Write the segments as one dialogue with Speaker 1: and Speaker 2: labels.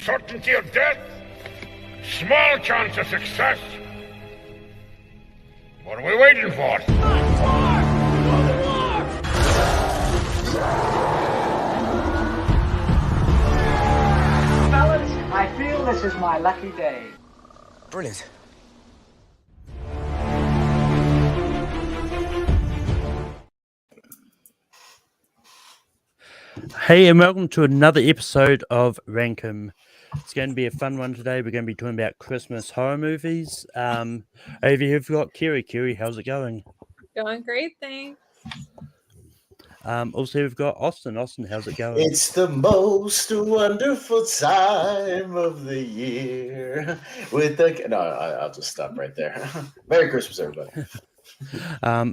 Speaker 1: certainty of death, small chance of success. What are we waiting for?
Speaker 2: Fellas, I feel this is my lucky day.
Speaker 3: Brilliant.
Speaker 4: Hey, and welcome to another episode of Rankum. It's going to be a fun one today. We're going to be talking about Christmas horror movies. Over here, we've got Kiri. Kiri, how's it going?
Speaker 5: Going great, thanks.
Speaker 4: Also, we've got Austin. Austin, how's it going?
Speaker 6: It's the most wonderful time of the year. I'll just stop right there. Merry Christmas, everybody.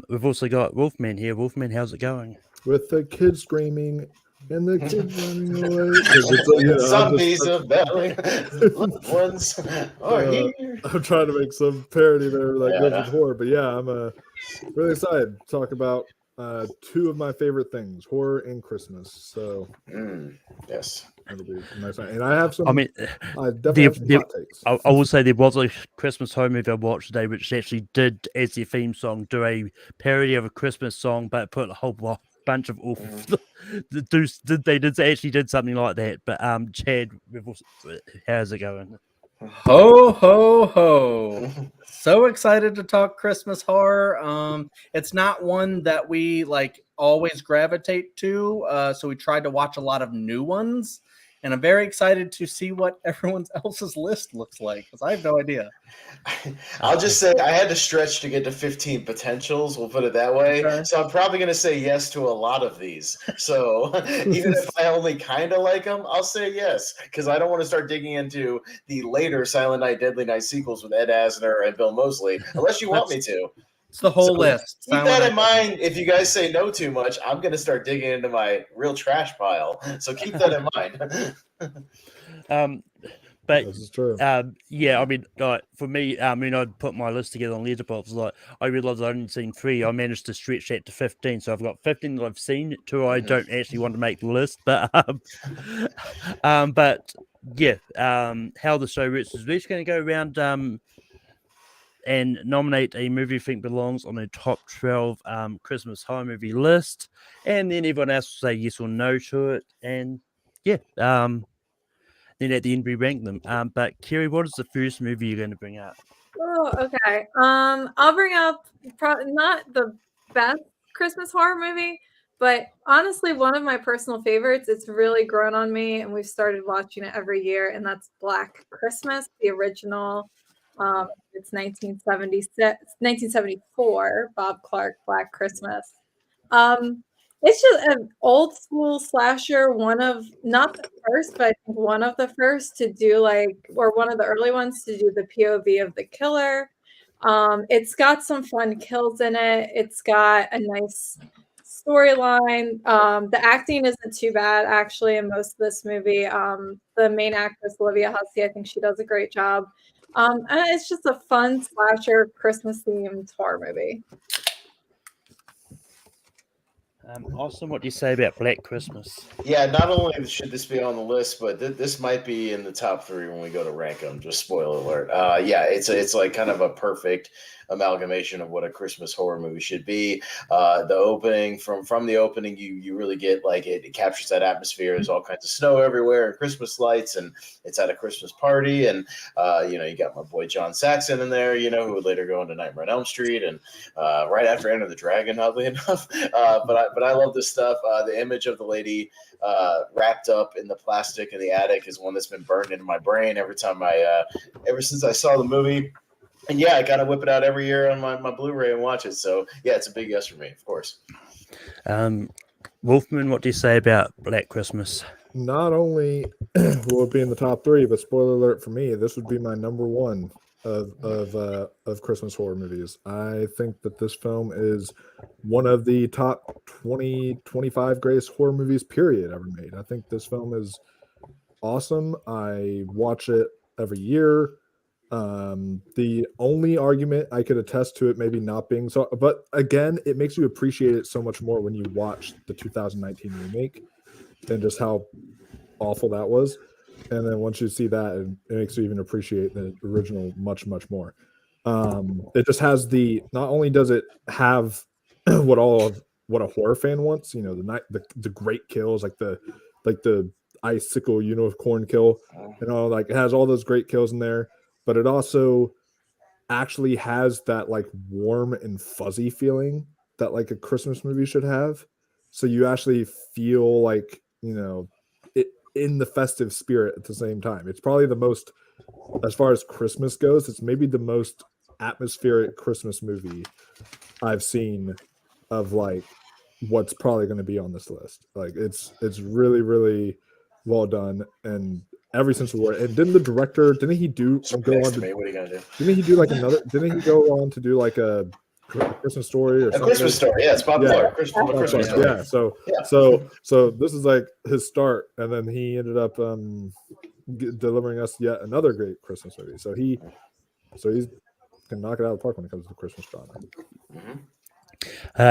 Speaker 4: We've also got Wolfman here. Wolfman, how's it going?
Speaker 7: With the kids screaming and the kids running away.
Speaker 6: Zombies are belling. Loved ones are here.
Speaker 7: I'm trying to make some parody there, like
Speaker 6: Yeah,
Speaker 7: with horror, but yeah, I'm really excited to talk about two of my favorite things, horror and Christmas. So
Speaker 6: yes,
Speaker 7: it'll be nice. And I have some.
Speaker 4: I mean,
Speaker 7: I definitely have some hot takes.
Speaker 4: I will say there was a Christmas horror movie I watched today, which actually did, as their theme song, do a parody of a Christmas song, but put a whole bunch of awful. They did something like that. But Chad, how's it going?
Speaker 8: Ho ho ho! So excited to talk Christmas horror. It's not one that we always gravitate to, so we tried to watch a lot of new ones, and I'm very excited to see what everyone else's list looks like because I have no idea.
Speaker 6: I'll just say I had to stretch to get to 15 potentials. We'll put it that way. Okay. So I'm probably going to say yes to a lot of these. So even if I only kind of like them, I'll say yes because I don't want to start digging into the later Silent Night, Deadly Night sequels with Ed Asner and Bill Moseley, unless you want me to.
Speaker 8: It's the whole list.
Speaker 6: Keep that in mind. If you guys say no too much, I'm going to start digging into my real trash pile. So keep that in mind.
Speaker 4: But
Speaker 7: this is true.
Speaker 4: Yeah, I mean, for me, I'd put my list together on Letterboxd. I realized I'd only seen 3. I managed to stretch that to 15, so I've got 15 that I've seen. 2 I don't actually want to make the list, but yeah, how the show works is we're just going to go around and nominate a movie we think belongs on the top 12 Christmas horror movie list, and then everyone else will say yes or no to it, and yeah, then at the end we rank them. But Kiri, what is the first movie you're going to bring up?
Speaker 5: Oh, okay. I'll bring up not the best Christmas horror movie, but honestly, one of my personal favorites. It's really grown on me, and we've started watching it every year, and that's Black Christmas, the original. It's 1974, Bob Clark, Black Christmas. It's just an old school slasher, one of, not the first, but I think one of the first to do or one of the early ones to do the POV of the killer. It's got some fun kills in it. It's got a nice storyline. The acting isn't too bad, actually, in most of this movie. The main actress, Olivia Hussey, I think she does a great job. And it's just a fun slasher Christmas-themed horror movie.
Speaker 4: Austin, what do you say about Black Christmas?
Speaker 6: Yeah, not only should this be on the list, but this might be in the top 3 when we go to rank them. Just spoiler alert. Yeah, it's like kind of a perfect amalgamation of what a Christmas horror movie should be. The opening, from the opening, you really get it captures that atmosphere. There's all kinds of snow everywhere and Christmas lights, and it's at a Christmas party. And you got my boy John Saxon in there, who would later go into Nightmare on Elm Street, and right after Enter the Dragon, oddly enough. But I love this stuff. The image of the lady wrapped up in the plastic in the attic is one that's been burned into my brain every since I saw the movie. And yeah, I got to whip it out every year on my Blu-ray and watch it. So yeah, it's a big yes for me, of course.
Speaker 4: Wolfman, what do you say about Black Christmas?
Speaker 7: Not only will it be in the top 3, but spoiler alert for me, this would be my number 1 of Christmas horror movies. I think that this film is one of the top 20, 25 greatest horror movies, period, ever made. I think this film is awesome. I watch it every year. The only argument I could attest to it maybe not being so, but again, it makes you appreciate it so much more when you watch the 2019 remake than just how awful that was. and then once you see that, it makes you even appreciate the original much more. It just has not only does it have what a horror fan wants, the great kills, like the icicle unicorn kill, like it has all those great kills in there, but it also actually has that like warm and fuzzy feeling that like a Christmas movie should have. So you actually feel like, it in the festive spirit at the same time. It's probably the most, as far as Christmas goes, it's maybe the most atmospheric Christmas movie I've seen of like what's probably going to be on this list. Like it's really, really well done. And every single word. And didn't he do go on to
Speaker 6: me? What are you gonna do?
Speaker 7: Didn't he do like didn't he go on to do like a Christmas Story or something?
Speaker 6: Christmas Story, yeah, it's Bob Clark. Christmas Story.
Speaker 7: Yeah, so this is like his start, and then he ended up delivering us yet another great Christmas movie. So he's can knock it out of the park when it comes to Christmas drama.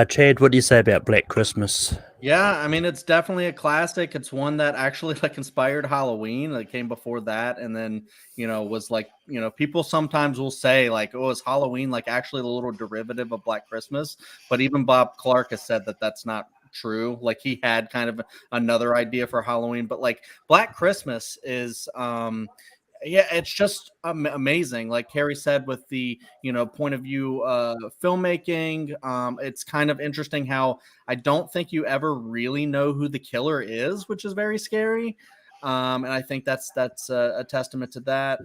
Speaker 4: Chad, what do you say about Black Christmas?
Speaker 8: Yeah, I mean, it's definitely a classic. It's one that actually like inspired Halloween. It came before that, and then was like, people sometimes will say like, oh, is Halloween like actually a little derivative of Black Christmas? But even Bob Clark has said that that's not true. Like he had kind of another idea for Halloween, but like Black Christmas is yeah, it's just amazing. Like Carrie said, with the point of view filmmaking, it's kind of interesting how I don't think you ever really know who the killer is, which is very scary. And I think that's a testament to that.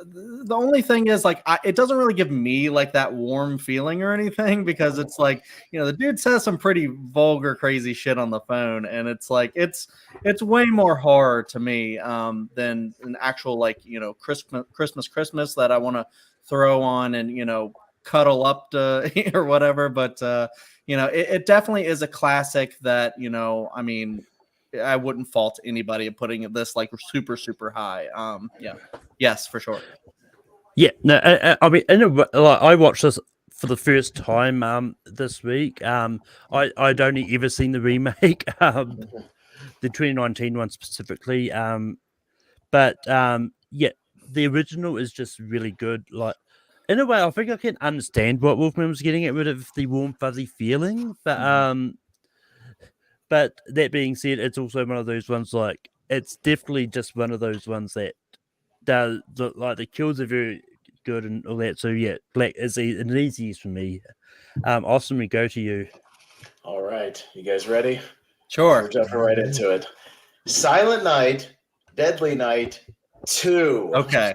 Speaker 8: The only thing is like it doesn't really give me like that warm feeling or anything, because it's like the dude says some pretty vulgar crazy shit on the phone, and it's like it's way more horror to me than an actual like Christmas that I want to throw on and cuddle up to or whatever. But it definitely is a classic that I mean, I wouldn't fault anybody of putting this like super, super high. Yeah. Yes, for sure.
Speaker 4: Yeah. No, I mean, I watched this for the first time this week. I'd only ever seen the remake, the 2019 one specifically. But yeah, the original is just really good. Like, in a way, I think I can understand what Wolfman was getting at, rid of the warm, fuzzy feeling. But that being said, it's also one of those ones like it's definitely just one of those ones that does like the kills are very good and all that. So yeah, Black is an easiest for me. Austin, we go to you.
Speaker 6: All right, you guys ready?
Speaker 8: Sure.
Speaker 6: We're jumping right into it. Silent Night, Deadly Night 2.
Speaker 8: Okay.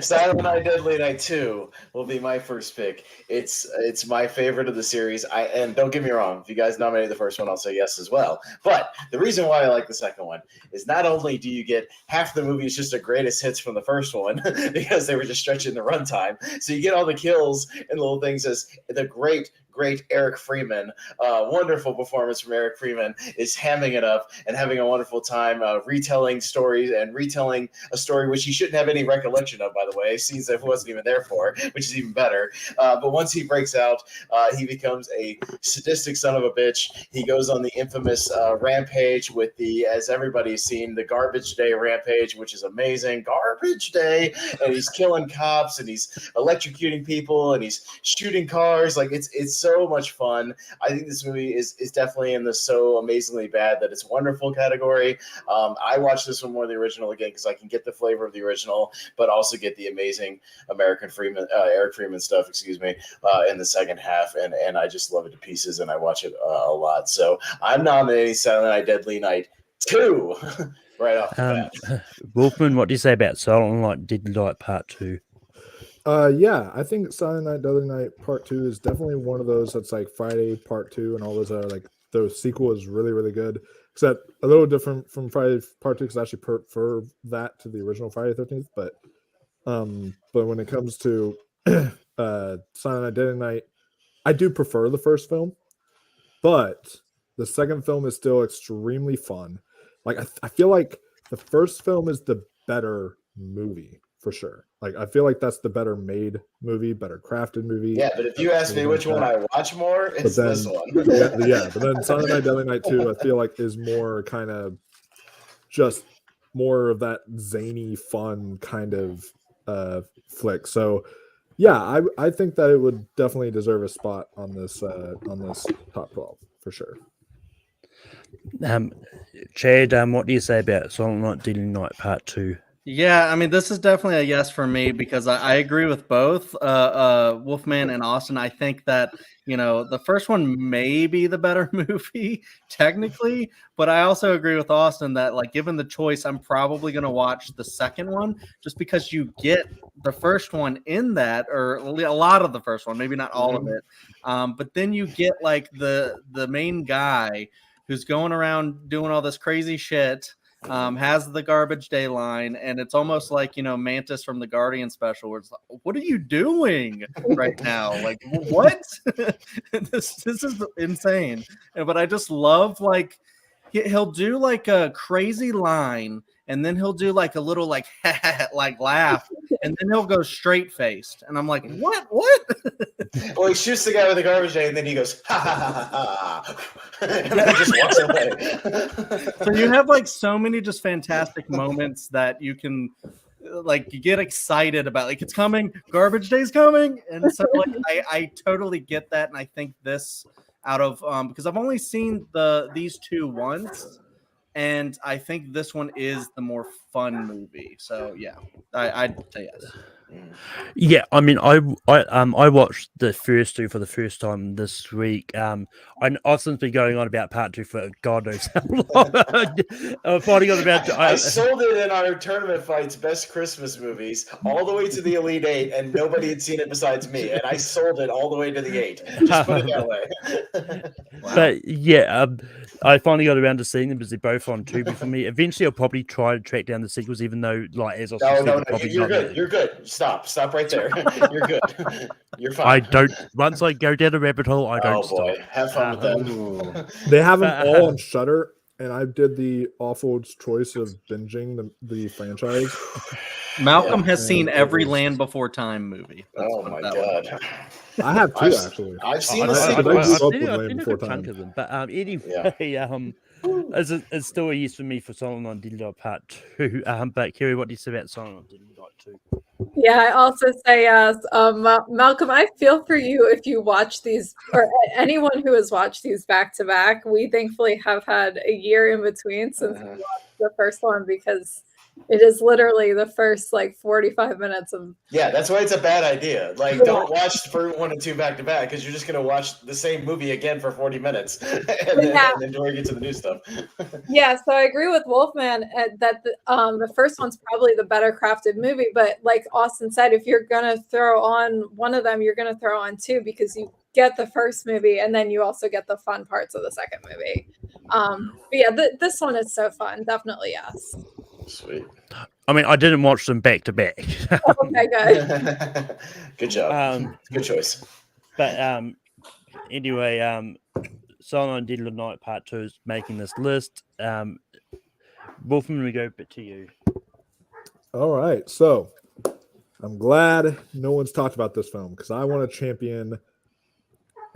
Speaker 6: Silent Night, Deadly Night 2 will be my first pick. It's my favorite of the series. And don't get me wrong, if you guys nominate the first one, I'll say yes as well. But the reason why I like the second one is not only do you get half the movie is just the greatest hits from the first one because they were just stretching the runtime, so you get all the kills and little things as the great Eric Freeman, wonderful performance from Eric Freeman, is hamming it up and having a wonderful time retelling stories and retelling a story which he shouldn't have any recollection of, by the way, scenes that he wasn't even there for, which is even better. But once he breaks out, he becomes a sadistic son of a bitch. He goes on the infamous rampage with as everybody's seen, the Garbage Day rampage, which is amazing. Garbage Day! And he's killing cops and he's electrocuting people and he's shooting cars. Like, it's so much fun. I think this movie is definitely in the so amazingly bad that it's wonderful category. I watched this one more than the original again because I can get the flavor of the original, but also get the amazing Eric Freeman stuff, in the second half, and I just love it to pieces, and I watch it a lot. So I'm nominating Silent Night, Deadly Night 2 right off the bat.
Speaker 4: Wolfman, what do you say about Silent Night, Deadly Night Part 2?
Speaker 7: Yeah, I think Silent Night, Deadly Night Part 2 is definitely one of those that's like Friday Part 2 and all those are like the sequel is really, really good. Except a little different from Friday Part 2 because I actually prefer that to the original Friday the 13th. But when it comes to Silent Night, Deadly Night, I do prefer the first film, but the second film is still extremely fun. Like I feel like the first film is the better movie. For sure. Like, I feel like that's the better made movie, better crafted movie.
Speaker 6: Yeah, but if you ask me which one I watch more, it's this one.
Speaker 7: yeah, but then Silent Night, Deadly Night 2, I feel like is more kind of just more of that zany, fun kind of flick. So yeah, I think that it would definitely deserve a spot on this top 12 for sure.
Speaker 4: Chad, what do you say about Silent Night, Deadly Night Part 2?
Speaker 8: Yeah, I mean, this is definitely a yes for me because I agree with both Wolfman and Austin. I think that, the first one may be the better movie technically, but I also agree with Austin that, like, given the choice, I'm probably going to watch the second one just because you get the first one in that, or a lot of the first one, maybe not all of it. But then you get like the main guy who's going around doing all this crazy shit. Has the garbage day line, and it's almost like Mantis from the Guardian special, where it's like, what are you doing right now? Like, what? this is insane. But I just love, like, he'll do like a crazy line, and then he'll do like a little like like laugh, and then he'll go straight faced, and I'm like, what?
Speaker 6: Well, he shoots the guy with the garbage day, and then he goes ha ha ha ha, ha. And then he just walks away.
Speaker 8: So you have like so many just fantastic moments that you can like you get excited about, like, it's coming, garbage day's coming, and so like I totally get that, and I think this out of because I've only seen these two once, and I think this one is the more fun movie. So yeah, I'd say yes.
Speaker 4: Yeah, I mean, I watched the first two for the first time this week. Austin's been going on about part 2 for God knows how long. Finding out about.
Speaker 6: I sold it in our tournament fights, best Christmas movies, all the way to the Elite Eight, and nobody had seen it besides me, and I sold it all the way to the 8. Just put it that way.
Speaker 8: Wow.
Speaker 4: But yeah, I finally got around to seeing them because they're both on Tubi for me. Eventually, I'll probably try to track down the sequels, even though, like, as I said,
Speaker 6: No,
Speaker 4: probably
Speaker 6: you're
Speaker 4: not
Speaker 6: good. You're good. Stop right there. You're good. You're fine.
Speaker 4: I don't. Once I go down a rabbit hole, I don't
Speaker 6: Oh boy,
Speaker 4: stop.
Speaker 6: have fun with them.
Speaker 7: They have them all on Shudder, and I did the awful choice of binging the franchise.
Speaker 8: Malcolm has
Speaker 7: and
Speaker 8: seen
Speaker 7: it
Speaker 8: every
Speaker 7: was-
Speaker 8: Land Before Time movie. Let's
Speaker 6: Oh
Speaker 8: put
Speaker 6: my
Speaker 8: that
Speaker 6: god.
Speaker 7: I have two actually.
Speaker 6: I've seen
Speaker 7: I-
Speaker 6: the
Speaker 7: I- I-
Speaker 6: sequels.
Speaker 7: I-
Speaker 4: I've
Speaker 7: with Land
Speaker 4: seen a
Speaker 7: Before
Speaker 4: good chunk
Speaker 7: Time.
Speaker 4: of them, but anyway, it's still a yes for me for Silent Night, Deadly Night Part 2. But Kerry, what do you say about Silent Night, Deadly Night 2?
Speaker 5: Yeah, I also say yes. Malcolm, I feel for you if you watch these, or anyone who has watched these back to back. We thankfully have had a year in between since we watched the first one, because it is literally the first like 45 minutes of.
Speaker 6: Yeah, that's why it's a bad idea. Like,
Speaker 5: Yeah.
Speaker 6: don't watch for 1 and 2 back to back, because you're just gonna watch the same movie again for 40 minutes, and then before you get to the new stuff.
Speaker 5: Yeah, so I agree with Wolfman that the first one's probably the better crafted movie. But like Austin said, if you're gonna throw on one of them, you're gonna throw on two, because you get the first movie and then you also get the fun parts of the second movie. But yeah, this one is so fun. Definitely yes.
Speaker 6: Sweet.
Speaker 4: I mean, I didn't watch them back to back.
Speaker 5: Okay, good.
Speaker 6: Good job. Good choice.
Speaker 4: But anyway, Silent Night, Deadly Night Part 2 is making this list. Wolfman, we go bit to you.
Speaker 7: All right, so I'm glad no one's talked about this film because I want to champion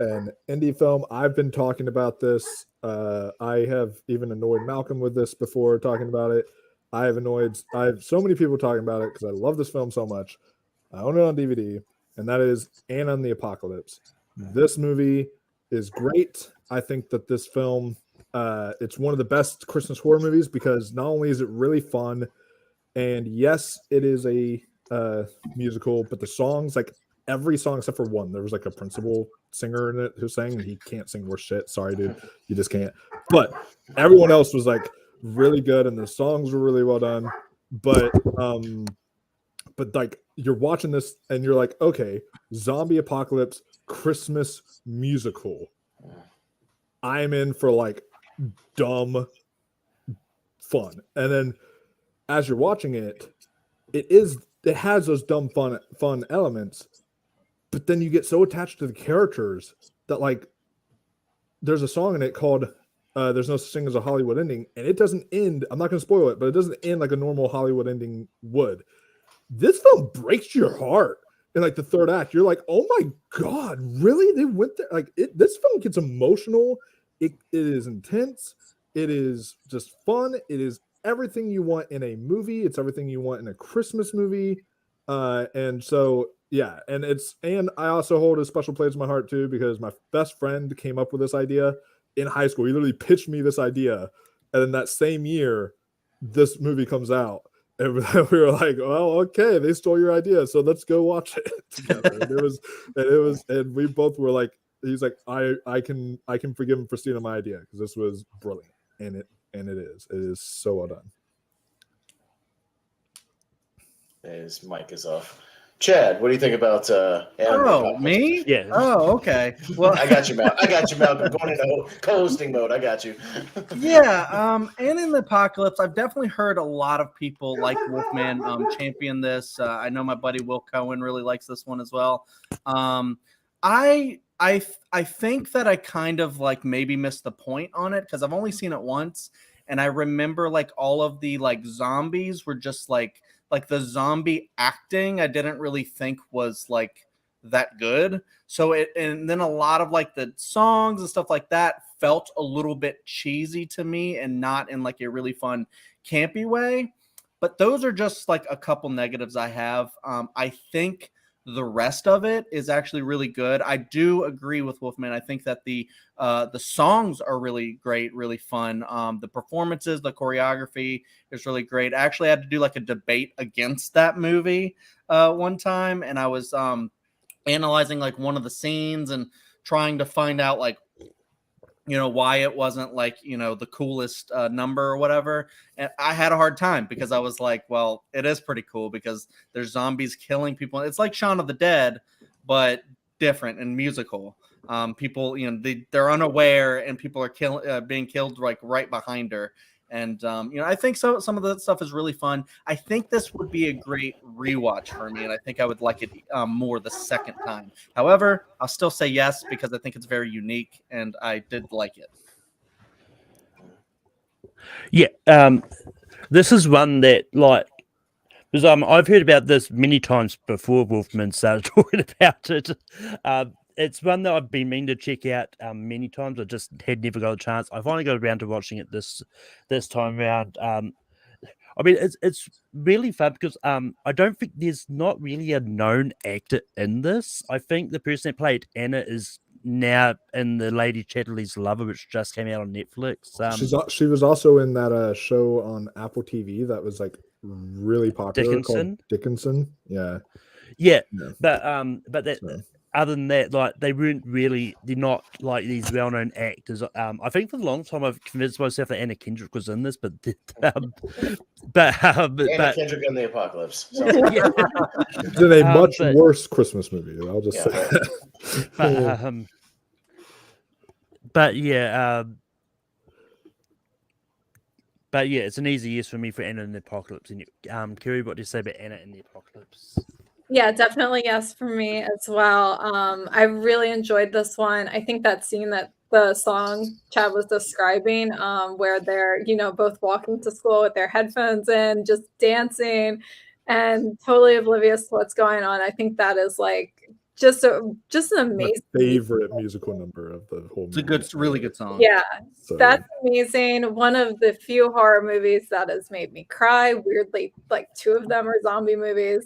Speaker 7: an indie film. I've been talking about this. I have even annoyed Malcolm with this before talking about it. I have so many people talking about it because I love this film so much. I own it on DVD, and that is Anna and the Apocalypse. This movie is great. I think that this film, it's one of the best Christmas horror movies because not only is it really fun, and yes, it is a musical, but the songs, like every song except for one, there was like a principal singer in it who sang, and he can't sing worth shit. Sorry, dude, you just can't. But everyone else was like really good, and the songs were really well done. But like you're watching this and you're like, okay, zombie apocalypse Christmas musical. I'm in for like dumb fun. And then as you're watching it, it has those dumb fun elements, but then you get so attached to the characters that, like, there's a song in it called There's No Such Thing as a Hollywood Ending, and it doesn't end, I'm not going to spoil it, but it doesn't end like a normal Hollywood ending would. This film breaks your heart in like the third act. You're like, oh my God, really? They went there? Like, this film gets emotional. It is intense. It is just fun. It is everything you want in a movie. It's everything you want in a Christmas movie. And so yeah, and I also hold a special place in my heart too, because my best friend came up with this idea in high school. He literally pitched me this idea, and then that same year, this movie comes out. And we were like, well, okay, they stole your idea, so let's go watch it together. And we both were like, he's like, I can forgive him for stealing my idea, because this was brilliant, and it is so well done.
Speaker 6: His mic is off. Chad, what do you think about
Speaker 8: me?
Speaker 4: Yeah.
Speaker 8: Oh, okay. Well,
Speaker 6: I got you, Malcolm. Going into co-hosting mode. I got you.
Speaker 8: Yeah, and in the apocalypse, I've definitely heard a lot of people like Wolfman champion this. I know my buddy Will Cohen really likes this one as well. I think that I kind of like maybe missed the point on it, because I've only seen it once, and I remember like all of the like zombies were just like the zombie acting I didn't really think was like that good. So and then a lot of like the songs and stuff like that felt a little bit cheesy to me, and not in like a really fun campy way. But those are just like a couple negatives I have. I think the rest of it is actually really good. I do agree with Wolfman. I think that the songs are really great, really fun. The performances, the choreography is really great. I actually had to do like a debate against that movie one time, and I was analyzing like one of the scenes and trying to find out like, why it wasn't like, the coolest number or whatever. And I had a hard time, because I was like, well, it is pretty cool because there's zombies killing people. It's like Shaun of the Dead, but different and musical. People, they're unaware, and people are being killed like right behind her. And, I think some of the stuff is really fun. I think this would be a great rewatch for me, and I think I would like it more the second time. However, I'll still say yes, because I think it's very unique, and I did like it.
Speaker 4: Yeah, this is one that, like, because I've heard about this many times before Wolfman started talking about it. It's one that I've been meaning to check out many times. I just had never got a chance. I finally got around to watching it this time around. I mean, it's really fun because I don't think there's not really a known actor in this. I think the person that played Anna is now in The Lady Chatterley's Lover, which just came out on Netflix.
Speaker 7: She was also in that show on Apple TV that was like really popular called Dickinson. Yeah.
Speaker 4: But that. So. Other than that, like they're not like these well-known actors. I think for a long time I've convinced myself that Anna Kendrick was in this, but
Speaker 6: Anna Kendrick in the Apocalypse.
Speaker 7: It's in a much worse Christmas movie. I'll just say that.
Speaker 4: But yeah, it's an easy yes for me for Anna in the Apocalypse. And Kerry, what do you say about Anna in the Apocalypse?
Speaker 5: Yeah, definitely yes for me as well. I really enjoyed this one. I think that scene that the song Chad was describing, where they're, both walking to school with their headphones in, just dancing and totally oblivious to what's going on. I think that is like just an amazing
Speaker 7: favorite musical number of the whole movie.
Speaker 8: It's a really good song.
Speaker 5: Yeah, that's amazing. One of the few horror movies that has made me cry. Weirdly, like two of them are zombie movies.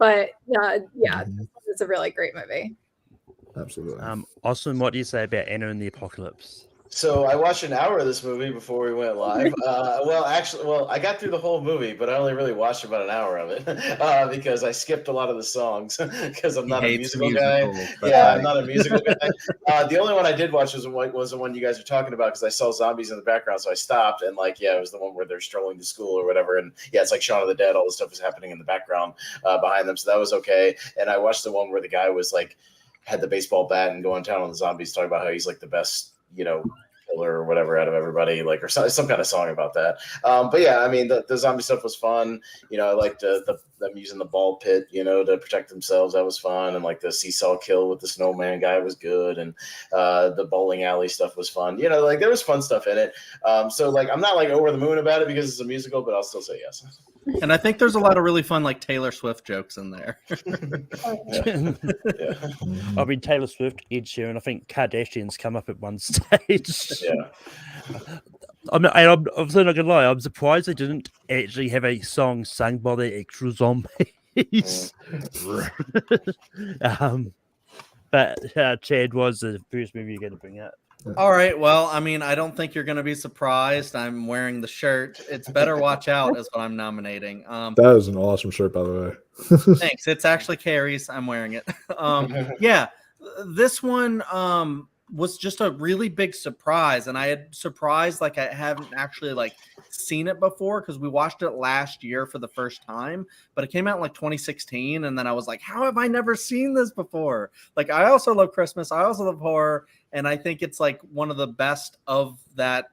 Speaker 5: But it's a really great movie.
Speaker 7: Absolutely.
Speaker 4: Austin, what do you say about Anna in the Apocalypse?
Speaker 6: So I watched an hour of this movie before we went live. I got through the whole movie, but I only really watched about an hour of it because I skipped a lot of the songs because I'm not a musical guy. Yeah, I'm not a musical guy. The only one I did watch was the one you guys are talking about because I saw zombies in the background, so I stopped and it was the one where they're strolling to school or whatever. And yeah, it's like Shaun of the Dead. All the stuff is happening in the background behind them, so that was okay. And I watched the one where the guy was like had the baseball bat and going down on the zombies, talking about how he's like the best, killer or whatever out of everybody, like, or some kind of song about that. But yeah, I mean, the zombie stuff was fun. I liked them using the ball pit, to protect themselves. That was fun. And like the seesaw kill with the snowman guy was good. And the bowling alley stuff was fun. There was fun stuff in it. So like, I'm not like over the moon about it because it's a musical, but I'll still say yes.
Speaker 8: And I think there's a lot of really fun, like Taylor Swift jokes in there.
Speaker 6: Yeah.
Speaker 4: I mean, Taylor Swift, Ed Sheeran, I think Kardashians come up at one stage.
Speaker 6: Yeah.
Speaker 4: I'm obviously not gonna lie. I'm surprised they didn't actually have a song sung by the actual zombies. But Chad was the first movie you're going to bring up.
Speaker 8: All right. Well, I mean, I don't think you're going to be surprised. I'm wearing the shirt. It's Better Watch Out is what I'm nominating.
Speaker 7: That is an awesome shirt, by the way.
Speaker 8: Thanks. It's actually Carrie's. I'm wearing it. Yeah, this one was just a really big surprise, and I had surprised like I haven't actually like seen it before because we watched it last year for the first time, but it came out in like 2016, and then I was like, how have I never seen this before? Like, I also love Christmas, I also love horror, and I think it's like one of the best of that,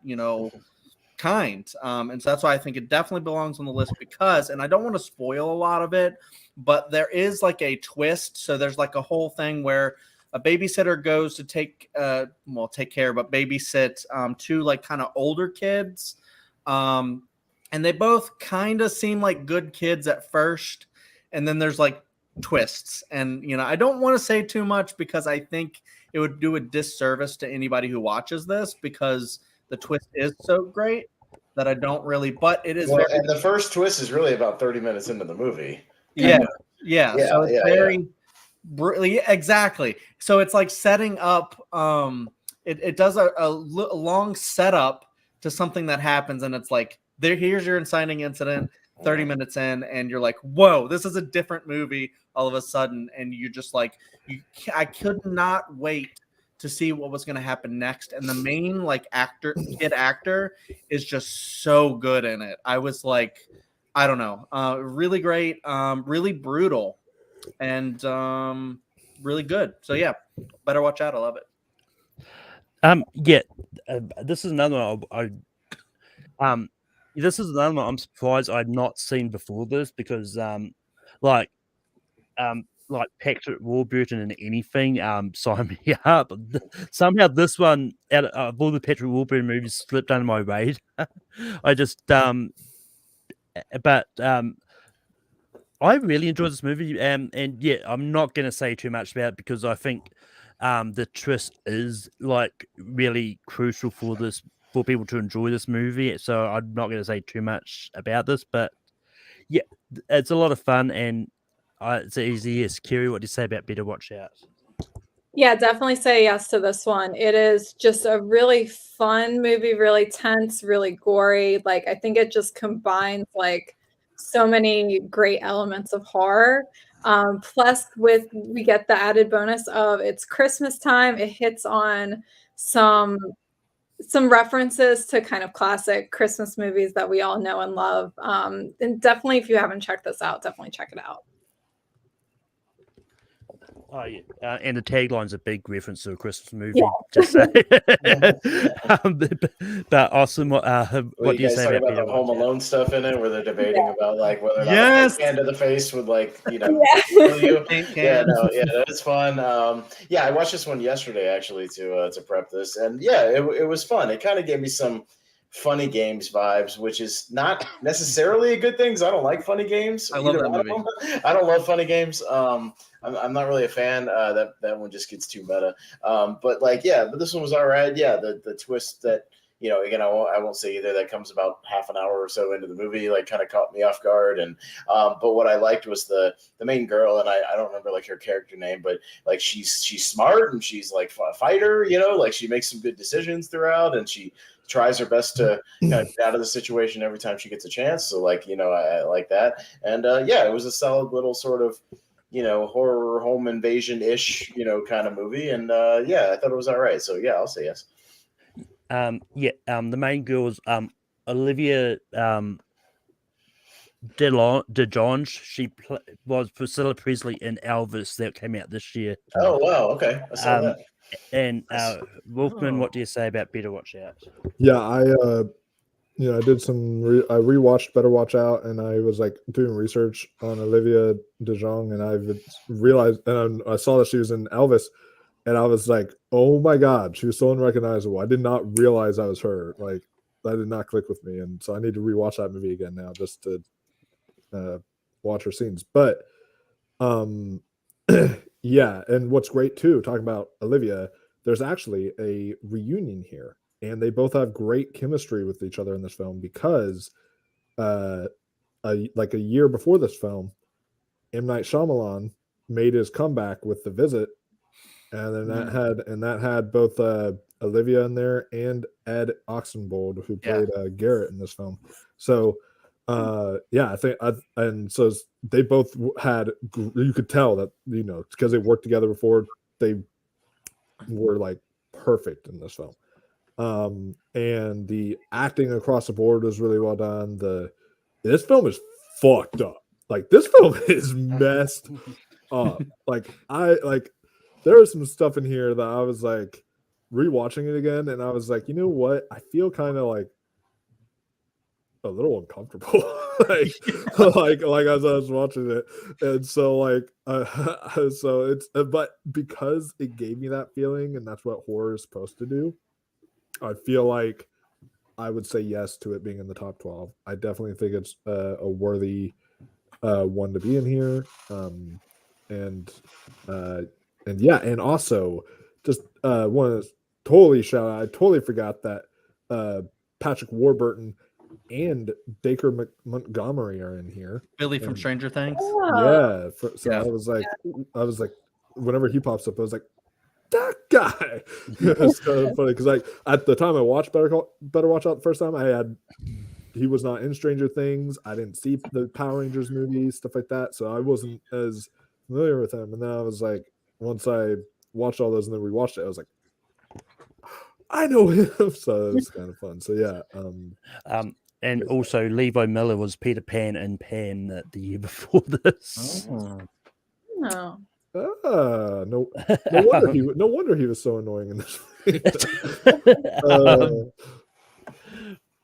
Speaker 8: kind. And so that's why I think it definitely belongs on the list because, and I don't want to spoil a lot of it, but there is like a twist. So there's like a whole thing where a babysitter goes to take care, but babysit two like kind of older kids. And they both kind of seem like good kids at first. And then there's like twists. And, I don't want to say too much because I think it would do a disservice to anybody who watches this because the twist is so great that I don't really, but it is.
Speaker 6: And the first twist is really about 30 minutes into the movie.
Speaker 8: Yeah. So it's very. Exactly. So it's like setting up. It does a long setup to something that happens, and it's like here's your inciting incident. 30 minutes in, and you're like, "Whoa, this is a different movie." All of a sudden, and you're just like, I could not wait to see what was going to happen next. And the main like kid actor, is just so good in it. I was like, I don't know, really great, really brutal, and really good. So yeah, Better Watch Out. I love it.
Speaker 4: This is another one. This is another one I'm surprised I'd not seen before this because like Patrick Warburton in anything, sign me up. Somehow this one out of all the Patrick Warburton movies slipped under my radar. I just but I really enjoyed this movie, and yeah, I'm not going to say too much about it because I think the twist is like really crucial for people to enjoy this movie. So I'm not going to say too much about this, but yeah, it's a lot of fun and it's easy. Yes, Kiri, what do you say about Better Watch Out?
Speaker 5: Yeah, definitely say yes to this one. It is just a really fun movie, really tense, really gory. Like, I think it just combines like so many great elements of horror. Plus, we get the added bonus of it's Christmas time. It hits on some references to kind of classic Christmas movies that we all know and love. And definitely, if you haven't checked this out, definitely check it out.
Speaker 4: Oh yeah, and the tagline's a big reference to a Christmas movie.
Speaker 5: Yeah.
Speaker 4: Just say. But awesome. What do you say
Speaker 6: about the Home Alone stuff in it, where they're debating about like whether or not
Speaker 8: Yes.
Speaker 6: a hand to the face would like kill you?
Speaker 8: Yeah,
Speaker 6: that's fun. I watched this one yesterday actually to prep this, and yeah, it was fun. It kind of gave me some funny games vibes, which is not necessarily a good thing because I don't like funny games.
Speaker 8: I love that movie.
Speaker 6: I don't love funny games. I'm not really a fan. That one just gets too meta. But this one was all right. Yeah, the twist that again I won't say either. That comes about half an hour or so into the movie, like kind of caught me off guard. And but what I liked was the main girl, and I don't remember like her character name, but like she's smart and she's like a fighter. Like she makes some good decisions throughout, and she tries her best to kind of get out of the situation every time she gets a chance. So I like that. And it was a solid little sort of horror home invasion-ish kind of movie. And I thought it was all right. So yeah, I'll say yes.
Speaker 4: The main girl was Olivia DeJonge. She was Priscilla Presley in Elvis that came out this year.
Speaker 6: Oh wow, okay, I saw that.
Speaker 4: And Wolfman, what do you say about Better Watch Out?
Speaker 7: Yeah, I did I rewatched Better Watch Out, and I was like doing research on Olivia DeJonge, and I realized, and I saw that she was in Elvis, and I was like, oh my god, she was so unrecognizable. I did not realize I was her. Like, that did not click with me, and so I need to rewatch that movie again now just to watch her scenes. But yeah, and what's great too, talking about Olivia, there's actually a reunion here, and they both have great chemistry with each other in this film because like a year before this film, M. Night Shyamalan made his comeback with The Visit, and then that had both Olivia in there and Ed Oxenbould, who played Garrett in this film. So I think and so they both had, you could tell that, you know, because they worked together before, they were like perfect in this film. And the acting across the board was really well done. This film is fucked up. Like, this film is messed up. Like, there was some stuff in here that I was like rewatching it again, and I was like, you know what? I feel kind of like a little uncomfortable, like as I was watching it, and so so it's but because it gave me that feeling, and that's what horror is supposed to do, I feel like I would say yes to it being in the top 12. I definitely think it's a worthy one to be in here, and also just want to totally shout out. I totally forgot that Patrick Warburton and Baker Montgomery are in here.
Speaker 8: Billy from Stranger Things.
Speaker 7: Yeah. I was like, whenever he pops up, I was like, that guy. It's kind of funny because like at the time I watched Better Watch Out the first time, he was not in Stranger Things. I didn't see the Power Rangers movie, stuff like that, so I wasn't as familiar with him. And then I was like, once I watched all those and then rewatched it, I was like, I know him. So it was kind of fun. So yeah.
Speaker 4: And also Levi Miller was Peter Pan in Pan the year before this.
Speaker 5: Oh.
Speaker 7: No wonder he was so annoying in this.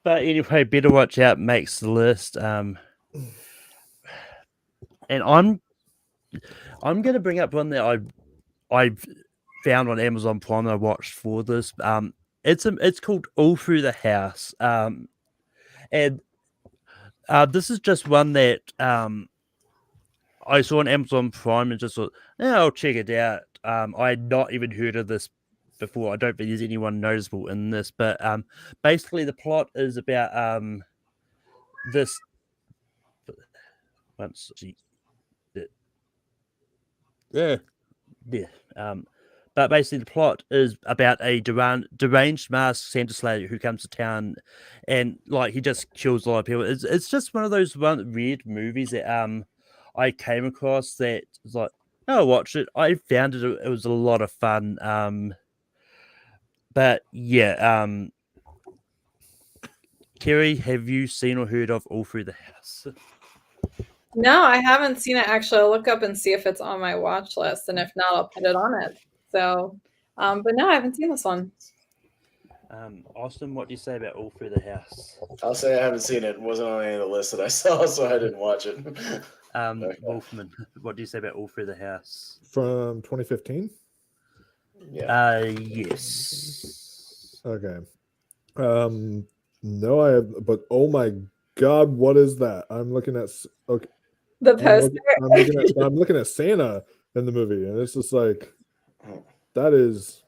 Speaker 4: But anyway, Better Watch Out makes the list. And I'm going to bring up one that I found on Amazon Prime that I watched for this. It's called All Through the House. And this is just one that I saw on Amazon Prime and just thought, I'll check it out. I had not even heard of this before. I don't think there's anyone noticeable in this, but basically the plot is about this. But basically the plot is about a deranged masked Santa Slayer who comes to town, and like he just kills a lot of people. It's just one of those weird movies that I came across that was like, I'll watch it. I found it was a lot of fun. But yeah, Kerry, have you seen or heard of All Through the House?
Speaker 5: No, I haven't seen it. Actually, I'll look up and see if it's on my watch list, and if not, I'll put it on it. So, but no, I haven't seen this one.
Speaker 4: Austin, what do you say about All Through the House?
Speaker 6: I'll say I haven't seen it. It wasn't on any of the lists that I saw, so I didn't watch it.
Speaker 4: Wolfman, what do you say about All Through the House?
Speaker 7: From 2015?
Speaker 6: Yeah.
Speaker 4: Yes.
Speaker 7: Okay. No, I have, but oh my God, what is that? I'm looking at
Speaker 5: the poster.
Speaker 7: I'm looking at Santa in the movie, and it's just like that is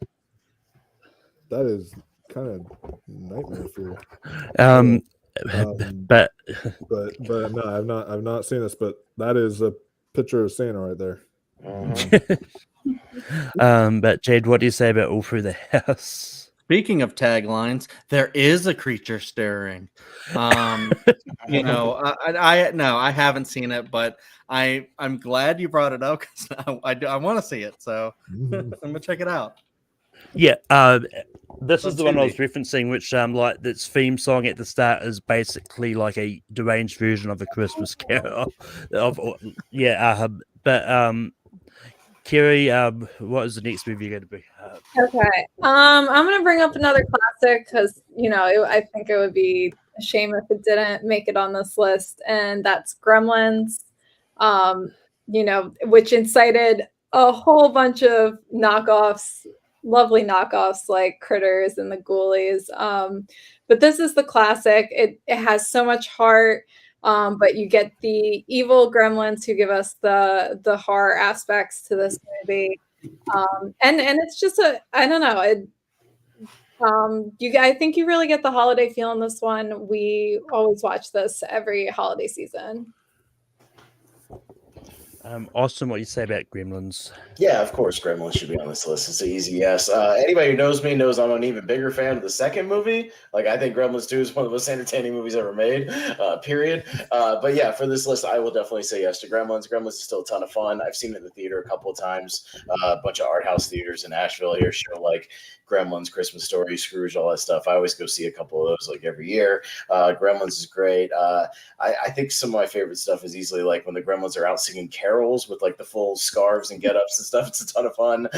Speaker 7: kind of nightmare fuel.
Speaker 4: But
Speaker 7: no, I've not seen this, but that is a picture of Santa right there.
Speaker 4: But Jade, what do you say about All Through the House?
Speaker 8: Speaking of taglines, there is a creature stirring. You know, I haven't seen it, but I'm glad you brought it up because I want to see it. So I'm gonna check it out.
Speaker 4: Yeah, this is the one I was referencing, which like this theme song at the start is basically like a deranged version of a Christmas Carol. But Kerry, what is the next movie you're going to bring up?
Speaker 5: Okay, I'm going to bring up another classic because I think it would be a shame if it didn't make it on this list, and that's Gremlins. Which incited a whole bunch of knockoffs, lovely knockoffs like Critters and the Ghoulies. But this is the classic. It has so much heart. But you get the evil gremlins who give us the horror aspects to this movie. And it's just I don't know. I think you really get the holiday feel in this one. We always watch this every holiday season.
Speaker 4: Austin, what do you say about Gremlins?
Speaker 6: Yeah, of course, Gremlins should be on this list. It's an easy yes. Anybody who knows me knows I'm an even bigger fan of the second movie. Like, I think Gremlins 2 is one of the most entertaining movies ever made, period. But yeah, for this list, I will definitely say yes to Gremlins. Gremlins is still a ton of fun. I've seen it in the theater a couple of times. A bunch of art house theaters in Asheville here show like Gremlins, Christmas Story, Scrooge, all that stuff. I always go see a couple of those like every year. Gremlins is great. I think some of my favorite stuff is easily like when the Gremlins are out singing carols with like the full scarves and get-ups and stuff. It's a ton of fun.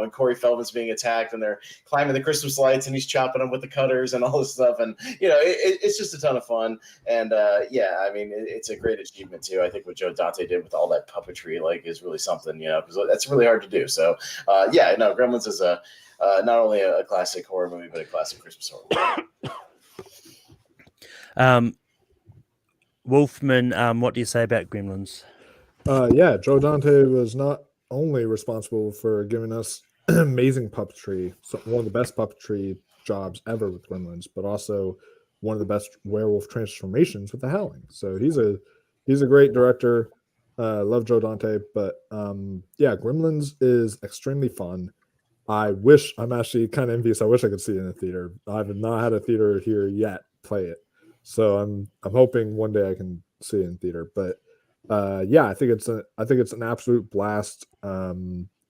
Speaker 6: When Corey Feldman's being attacked and they're climbing the Christmas lights and he's chopping them with the cutters and all this stuff. And, it's just a ton of fun. And, it's a great achievement too. I think what Joe Dante did with all that puppetry, like, is really something, because that's really hard to do. So, Gremlins is not only a classic horror movie, but a classic Christmas horror movie.
Speaker 4: Wolfman, what do you say about Gremlins?
Speaker 7: Joe Dante was not only responsible for giving us amazing puppetry, so one of the best puppetry jobs ever with Gremlins, but also one of the best werewolf transformations with The Howling. So he's a great director. Love Joe Dante, but Gremlins is extremely fun. I'm actually kind of envious. I wish I could see it in a theater. I have not had a theater here yet play it, so I'm hoping one day I can see it in theater. But I think it's an absolute blast.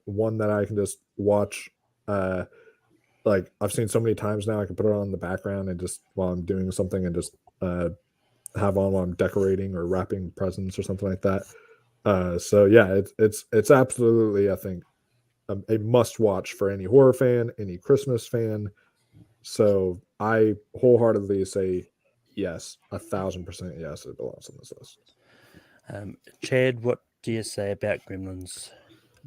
Speaker 7: One that I can just watch. Like, I've seen so many times now, I can put it on in the background and just while I'm doing something and just have on while I'm decorating or wrapping presents or something like that. It's absolutely, I think, a must watch for any horror fan, any Christmas fan. So I wholeheartedly say yes, 1,000% yes, it belongs on this list.
Speaker 4: Chad, what do you say about Gremlins?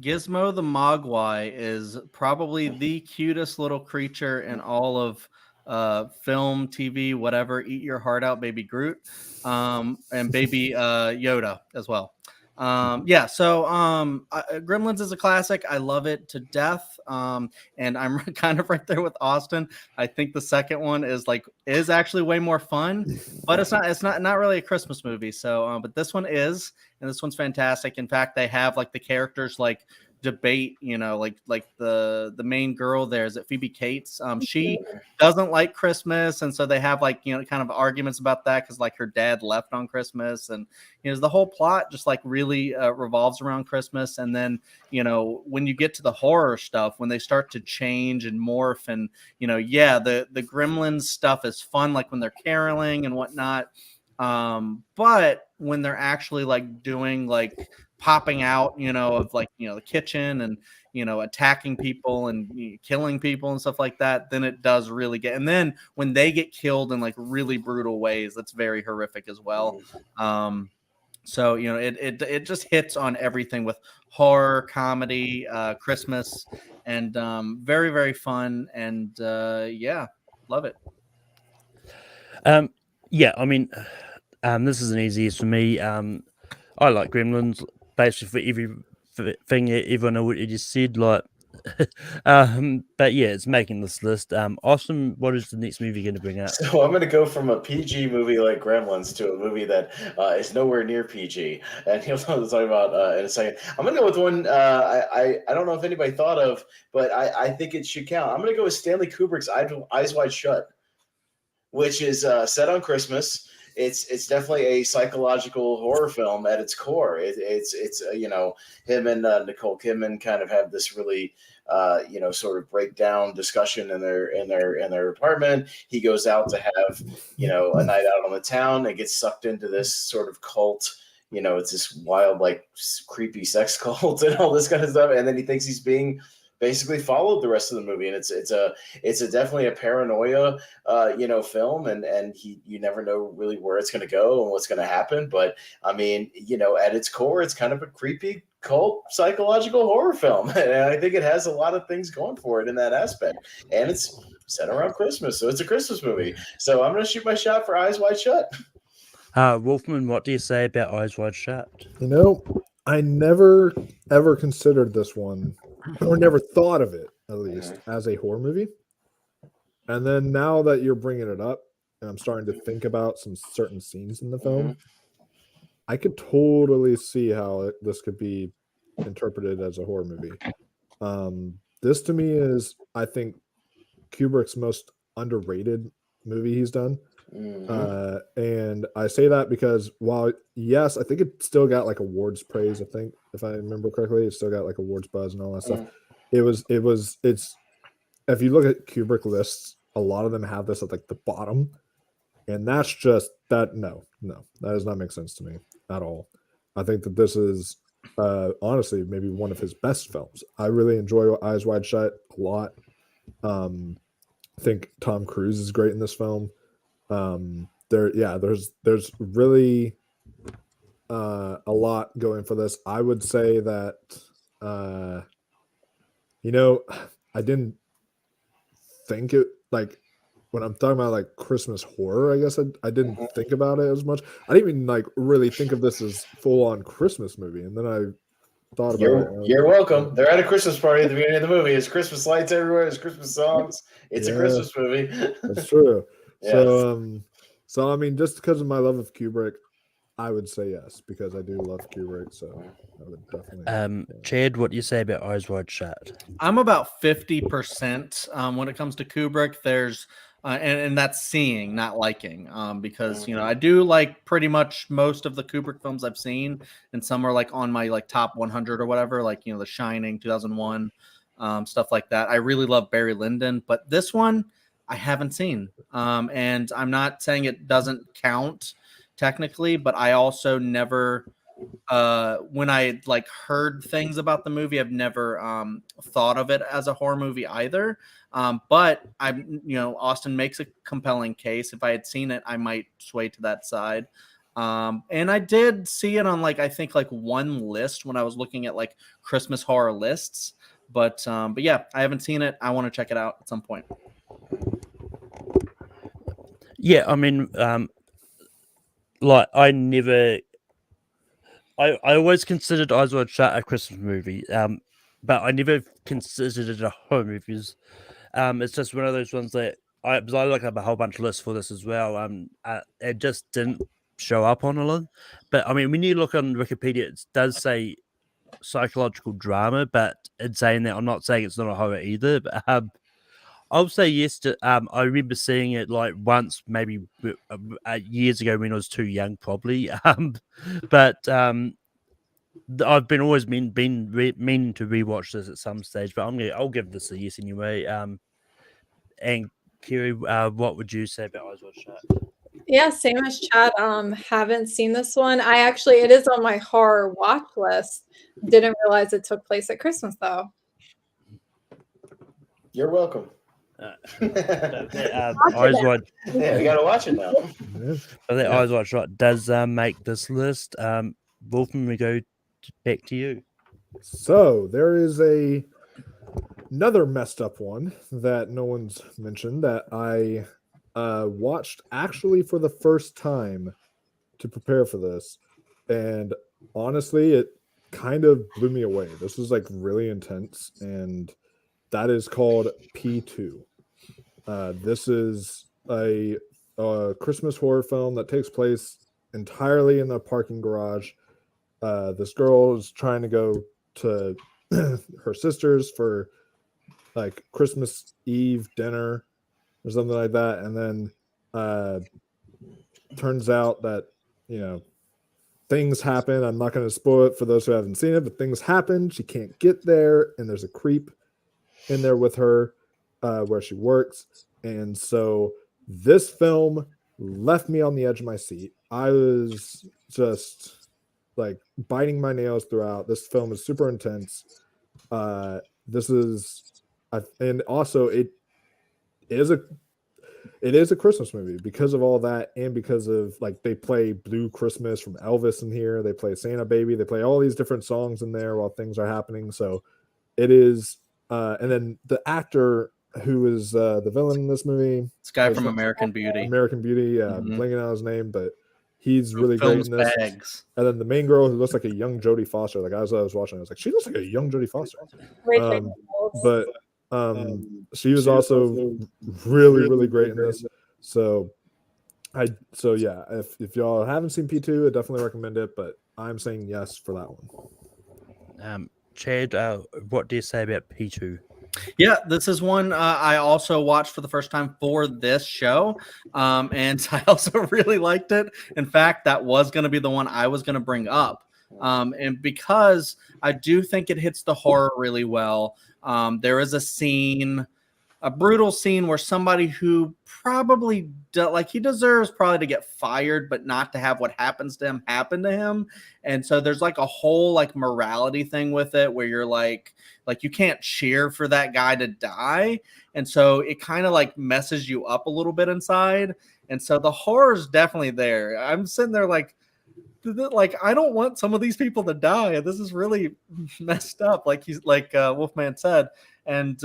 Speaker 8: Gizmo the Mogwai is probably the cutest little creature in all of film, TV, whatever. Eat your heart out, baby Groot, and baby Yoda as well. Gremlins is a classic. I love it to death. And I'm kind of right there with Austin. I think the second one is actually way more fun, but it's not really a Christmas movie. So, but this one is, and this one's fantastic. In fact, they have like the characters debate, the main girl there, is it Phoebe Cates? She doesn't like Christmas, and so they have kind of arguments about that because her dad left on Christmas, and the whole plot just really revolves around Christmas. And then when you get to the horror stuff, when they start to change and morph, and the Gremlins stuff is fun, like when they're caroling and whatnot, but when they're actually doing popping out, of the kitchen and, attacking people and killing people and stuff like that, then it does really get, and then when they get killed in really brutal ways, that's very horrific as well. So, it just hits on everything with horror, comedy, Christmas, and very, very fun. And love it.
Speaker 4: This is an easy yes for me. I like Gremlins basically for everything everyone already just said. But it's making this list. Austin, what is the next movie going to bring up?
Speaker 6: So I'm going to go from a PG movie like Gremlins to a movie that is nowhere near PG, and he'll talk about in a second. I'm going to go with one I don't know if anybody thought of, but I think it should count. I'm going to go with Stanley Kubrick's Eyes Wide Shut, which is set on Christmas. It's definitely a psychological horror film at its core. It's him and Nicole Kidman kind of have this really sort of breakdown discussion in their apartment. He goes out to have a night out on the town and gets sucked into this sort of cult. It's this wild, creepy sex cult and all this kind of stuff. And then he thinks he's being basically followed the rest of the movie, and it's definitely a paranoia film, and you never know really where it's going to go and what's going to happen. But I mean, at its core, it's kind of a creepy cult psychological horror film, and I think it has a lot of things going for it in that aspect, and it's set around Christmas, so it's a Christmas movie. So I'm going to shoot my shot for Eyes Wide Shut.
Speaker 4: Wolfman, what do you say about Eyes Wide Shut?
Speaker 7: I never ever considered this one, or never thought of it, at least, as a horror movie. And then now that you're bringing it up, and I'm starting to think about some certain scenes in the film, I could totally see how this could be interpreted as a horror movie. This to me is, I think, Kubrick's most underrated movie he's done. And I say that because while yes, I think it still got like awards praise. I think if I remember correctly, it still got like awards buzz and all that stuff. It's if you look at Kubrick lists, a lot of them have this at like the bottom, and that's just that. No, that does not make sense to me at all. I think that this is honestly maybe one of his best films. I really enjoy Eyes Wide Shut a lot. I think Tom Cruise is great in this film. There's really a lot going for this. I would say that I didn't think it like when I'm talking about like Christmas horror, I guess I didn't think about it as much. I didn't even like really think of this as full on Christmas movie, and then I thought about it.
Speaker 6: You're welcome. They're at a Christmas party at the beginning of the movie. There's Christmas lights everywhere. There's Christmas songs. It's a Christmas movie.
Speaker 7: That's true.
Speaker 6: Yes.
Speaker 7: So I mean, just because of my love of Kubrick, I would say yes because I do love Kubrick. So I would definitely.
Speaker 4: Chad, what do you say about Eyes Wide Shut?
Speaker 8: I'm about 50% when it comes to Kubrick. There's and that's seeing, not liking, because I do like pretty much most of the Kubrick films I've seen, and some are like on my like top 100 or whatever, like The Shining, 2001, stuff like that. I really love Barry Lyndon, but this one I haven't seen, and I'm not saying it doesn't count technically, but I also never. When I like heard things about the movie, I've never thought of it as a horror movie either. But Austin makes a compelling case. If I had seen it, I might sway to that side. And I did see it on I think one list when I was looking at like Christmas horror lists. But yeah, I haven't seen it. I want to check it out at some point.
Speaker 4: Yeah, I mean, I always considered Eyes Wide Shut a Christmas movie, but I never considered it a horror movie. It's just one of those ones that because I looked up a whole bunch of lists for this as well. It just didn't show up on a lot. But I mean, when you look on Wikipedia, it does say psychological drama, but in saying that, I'm not saying it's not a horror either. But I'll say yes to. I remember seeing it like once, maybe years ago when I was too young, probably. But I've been always meaning to rewatch this at some stage. But I'll give this a yes anyway. And Kiri, what would you say about Eyes Wide Shut?
Speaker 5: Yeah, same as Chad. Haven't seen this one. It is on my horror watch list. Didn't realize it took place at Christmas though.
Speaker 6: You're welcome.
Speaker 4: Eyes Wide.
Speaker 6: Yeah, we gotta watch it now.
Speaker 4: Eyes Wide Shut does make this list. Wolfman, we go back to you.
Speaker 7: So there is another messed up one that no one's mentioned that I watched actually for the first time to prepare for this, and honestly, it kind of blew me away. This was like really intense, and that is called P2. This is a Christmas horror film that takes place entirely in the parking garage. This girl is trying to go to her sister's for like Christmas Eve dinner or something like that, and then turns out that things happen. I'm not going to spoil it for those who haven't seen it, but things happen. She can't get there, and there's a creep in there with her where she works. And so this film left me on the edge of my seat. I was just like biting my nails throughout. This film is super intense. This is and also it is a Christmas movie because of all that, and because of like they play Blue Christmas from Elvis in here, they play Santa Baby, they play all these different songs in there while things are happening. So it is and then the actor who is the villain in this movie,
Speaker 8: this guy from American Beauty.
Speaker 7: I'm blanking out his name, but he's really great in this.
Speaker 8: Bags.
Speaker 7: And then the main girl who looks like a young Jodie Foster. Like as I was watching, I was like, she looks like a young Jodie Foster. But She was also really, really great in this. So yeah, if y'all haven't seen P2, I definitely recommend it, but I'm saying yes for that one.
Speaker 4: Chad, what do you say about P2?
Speaker 8: Yeah, this is one I also watched for the first time for this show, and I also really liked it. In fact, that was going to be the one I was going to bring up, and because I do think it hits the horror really well. There is a brutal scene where somebody who probably he deserves probably to get fired, but not to have what happens to him happen to him. And so there's like a whole like morality thing with it where you're like you can't cheer for that guy to die. And so it kind of like messes you up a little bit inside. And so the horror is definitely there. I'm sitting there like I don't want some of these people to die. This is really messed up. Like Wolfman said. And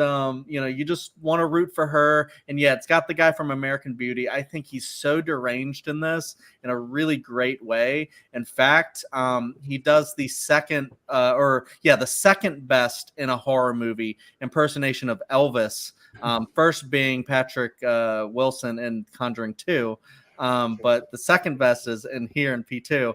Speaker 8: you just want to root for her. And yeah, it's got the guy from American Beauty. I think he's so deranged in this in a really great way. In fact, he does the second best in a horror movie impersonation of Elvis. First being Patrick Wilson in Conjuring 2. But the second best is in P2.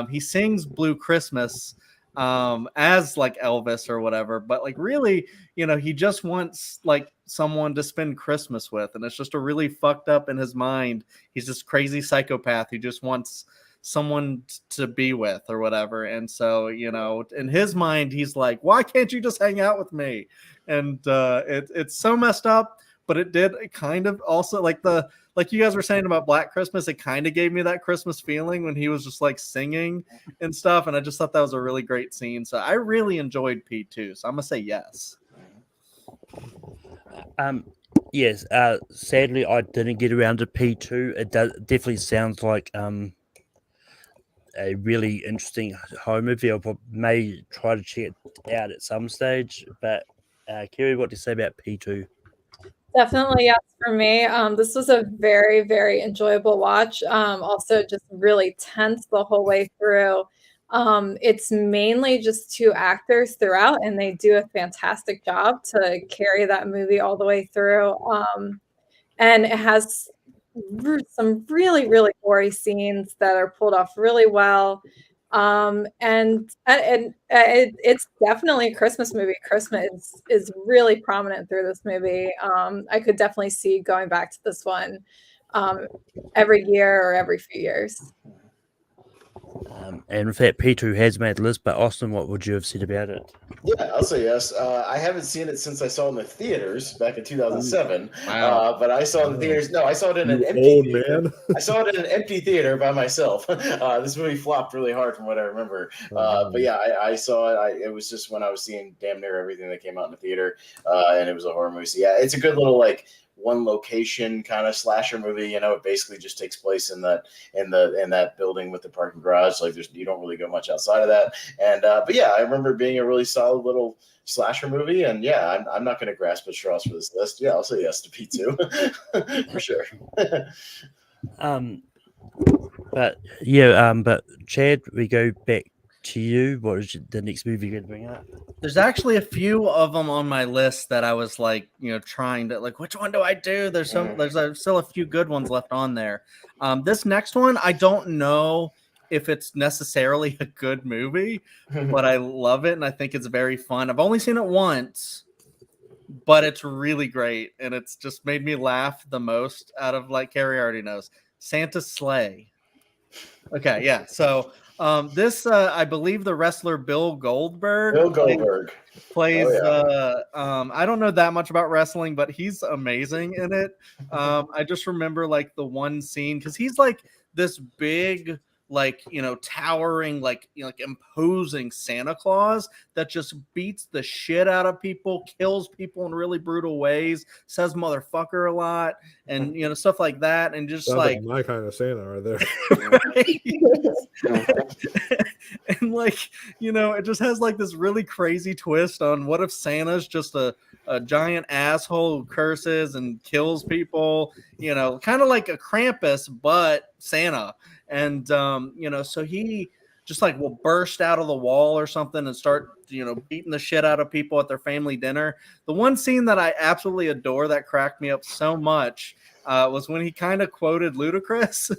Speaker 8: He sings Blue Christmas as like Elvis or whatever, but like really, he just wants like someone to spend Christmas with, and it's just a really fucked up in his mind. He's this crazy psychopath who just wants someone to be with or whatever. And so, in his mind, he's like, why can't you just hang out with me? And it's so messed up, but it kind of also like you guys were saying about Black Christmas, it kind of gave me that Christmas feeling when he was just like singing and stuff. And I just thought that was a really great scene. So I really enjoyed P2. So I'm going to say yes.
Speaker 4: Yes. Sadly, I didn't get around to P2. It definitely sounds like a really interesting horror movie. I may try to check it out at some stage. But Kerry, what do you say about P2?
Speaker 5: Definitely yes for me. This was a very, very enjoyable watch. Also just really tense the whole way through. It's mainly just two actors throughout, and they do a fantastic job to carry that movie all the way through. And it has some really, really gory scenes that are pulled off really well. And it's definitely a Christmas movie. Christmas is really prominent through this movie. I could definitely see going back to this one every year or every few years.
Speaker 4: And in fact, P2 has made the list, but Austin, what would you have said about it?
Speaker 6: Yeah, I'll say yes. I haven't seen it since I saw it in the theaters back in 2007.
Speaker 8: Wow.
Speaker 6: But I saw it in the theaters. No, I saw it in an empty theater.
Speaker 7: Man.
Speaker 6: I saw it in an empty theater by myself. This movie flopped really hard from what I remember. But yeah, I saw it. It was just when I was seeing damn near everything that came out in the theater, and it was a horror movie. So yeah, it's a good little like one location kind of slasher movie. It basically just takes place in that building with the parking garage. Like you don't really go much outside of that. And but yeah, I remember it being a really solid little slasher movie. And yeah, I'm not going to grasp at straws for this list. Yeah, I'll say yes to P2 for sure.
Speaker 4: But yeah, but Chad, we go back to you. What is the next movie you're going to bring up?
Speaker 8: There's actually a few of them on my list that I was like, trying to like, which one do I do? There's still a few good ones left on there. This next one, I don't know if it's necessarily a good movie, but I love it and I think it's very fun. I've only seen it once, but it's really great and it's just made me laugh the most out of like Carrie already knows. Santa's Sleigh. Okay, yeah. So this I believe the wrestler Bill Goldberg plays I don't know that much about wrestling, but he's amazing in it. I just remember like the one scene because he's like this big like towering like imposing Santa Claus that just beats the shit out of people, kills people in really brutal ways, says motherfucker a lot, and stuff like that, and just
Speaker 7: Sounds
Speaker 8: like
Speaker 7: my kind of Santa right there.
Speaker 8: And like it just has like this really crazy twist on what if Santa's just a giant asshole who curses and kills people, kind of like a Krampus but Santa. And so he just like will burst out of the wall or something and start, beating the shit out of people at their family dinner. The one scene that I absolutely adore that cracked me up so much was when he kind of quoted Ludacris.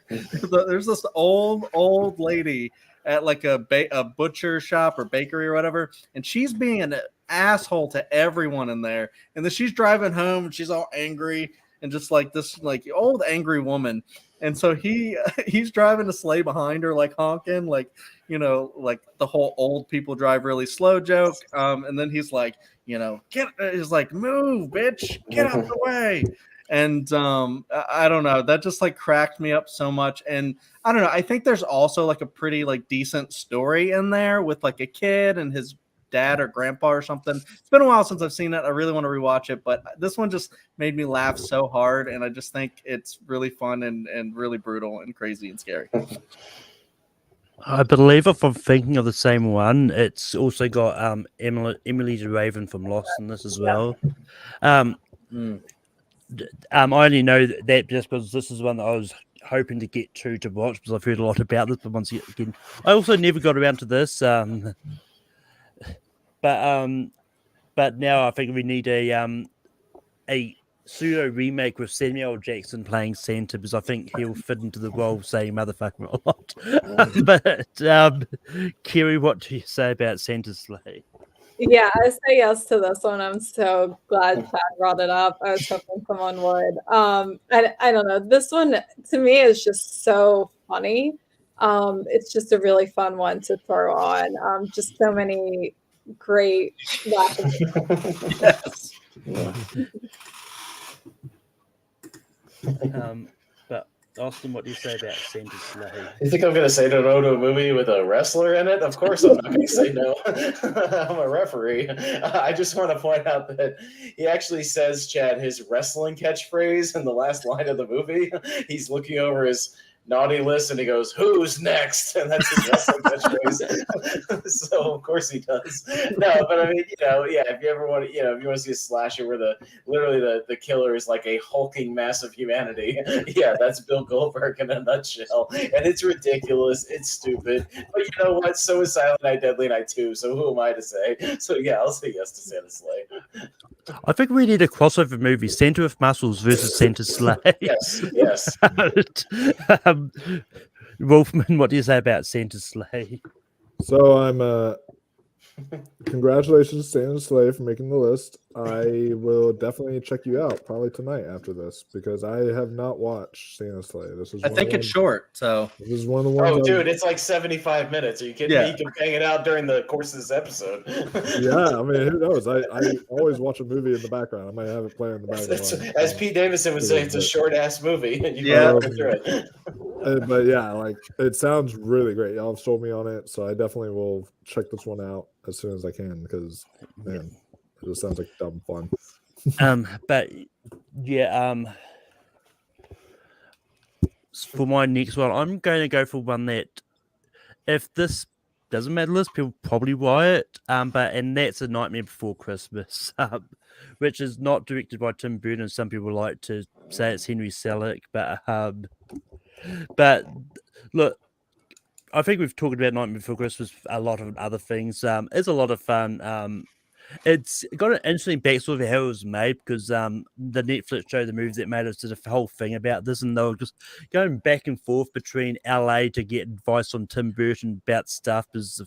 Speaker 8: There's this old lady at like a butcher shop or bakery or whatever, and she's being an asshole to everyone in there. And then she's driving home and she's all angry and just like this like old angry woman. And so he's driving a sleigh behind her, like honking, like, like the whole old people drive really slow joke. And then he's like, he's like, move, bitch, get out the way. And I don't know, that just like cracked me up so much. And I don't know, I think there's also like a pretty like decent story in there with like a kid and his dad or grandpa or something. It's been a while since I've seen it. I really want to rewatch it, but this one just made me laugh so hard, and I just think it's really fun and really brutal and crazy and scary.
Speaker 4: I believe if I'm thinking of the same one, it's also got Emily the Raven from Lost in this as well. I only know that just because this is one that I was hoping to get to watch because I've heard a lot about this, but once again, I also never got around to this. But now I think we need a pseudo remake with Samuel Jackson playing Santa because I think he'll fit into the role saying motherfucker a lot. But Kiri, what do you say about Santa's Sleigh?
Speaker 5: Yeah, I say yes to this one. I'm so glad Chad brought it up. I was hoping someone would. I don't know. This one to me is just so funny. It's just a really fun one to throw on. Just so many great laughing.
Speaker 8: Yes.
Speaker 4: But Austin, what do you say about Santa's Sleigh?
Speaker 6: You think I'm going to say no to a movie with a wrestler in it? Of course I'm not going to say no. I'm a referee. I just want to point out that he actually says, Chad, his wrestling catchphrase in the last line of the movie. He's looking over his naughty list and he goes, "Who's next?" And that's his wrestling catchphrase. So of course he does. No, but I mean, if you ever want to, if you want to see a slasher where the killer is like a hulking mass of humanity, yeah, that's Bill Goldberg in a nutshell. And it's ridiculous, it's stupid, but you know what? So is Silent Night, Deadly Night 2. So who am I to say? So yeah, I'll say yes to Santa's Sleigh.
Speaker 4: I think we need a crossover movie: Santa with muscles versus Santa's Sleigh.
Speaker 6: Yes.
Speaker 4: Wolfman, what do you say about Santa's Sleigh?
Speaker 7: So I'm congratulations, Santa's Sleigh, for making the list. I will definitely check you out probably tonight after this because I have not watched Santa's Sleigh.
Speaker 8: I think it's short, so
Speaker 7: this is one of the ones.
Speaker 6: Oh, dude, it's like 75 minutes. Are you kidding me? You can bang it out during the course of this episode.
Speaker 7: Yeah, I mean, who knows? I always watch a movie in the background. I might have it playing in the background.
Speaker 6: As Pete Davidson would say, it's a short ass movie.
Speaker 7: But yeah, like it sounds really great. Y'all have sold me on it, so I definitely will check this one out as soon as I can because man, it just sounds like dumb fun.
Speaker 4: But yeah, for my next one, I'm going to go for one that if this doesn't matter, list people probably buy it. And that's A Nightmare Before Christmas, which is not directed by Tim Burton. Some people like to say it's Henry Selick, but look, I think we've talked about Nightmare Before Christmas, a lot of other things. It's a lot of fun. It's got an interesting backstory of how it was made because the Netflix show, the movie that made us, did a whole thing about this, and they were just going back and forth between LA to get advice from Tim Burton about stuff. Because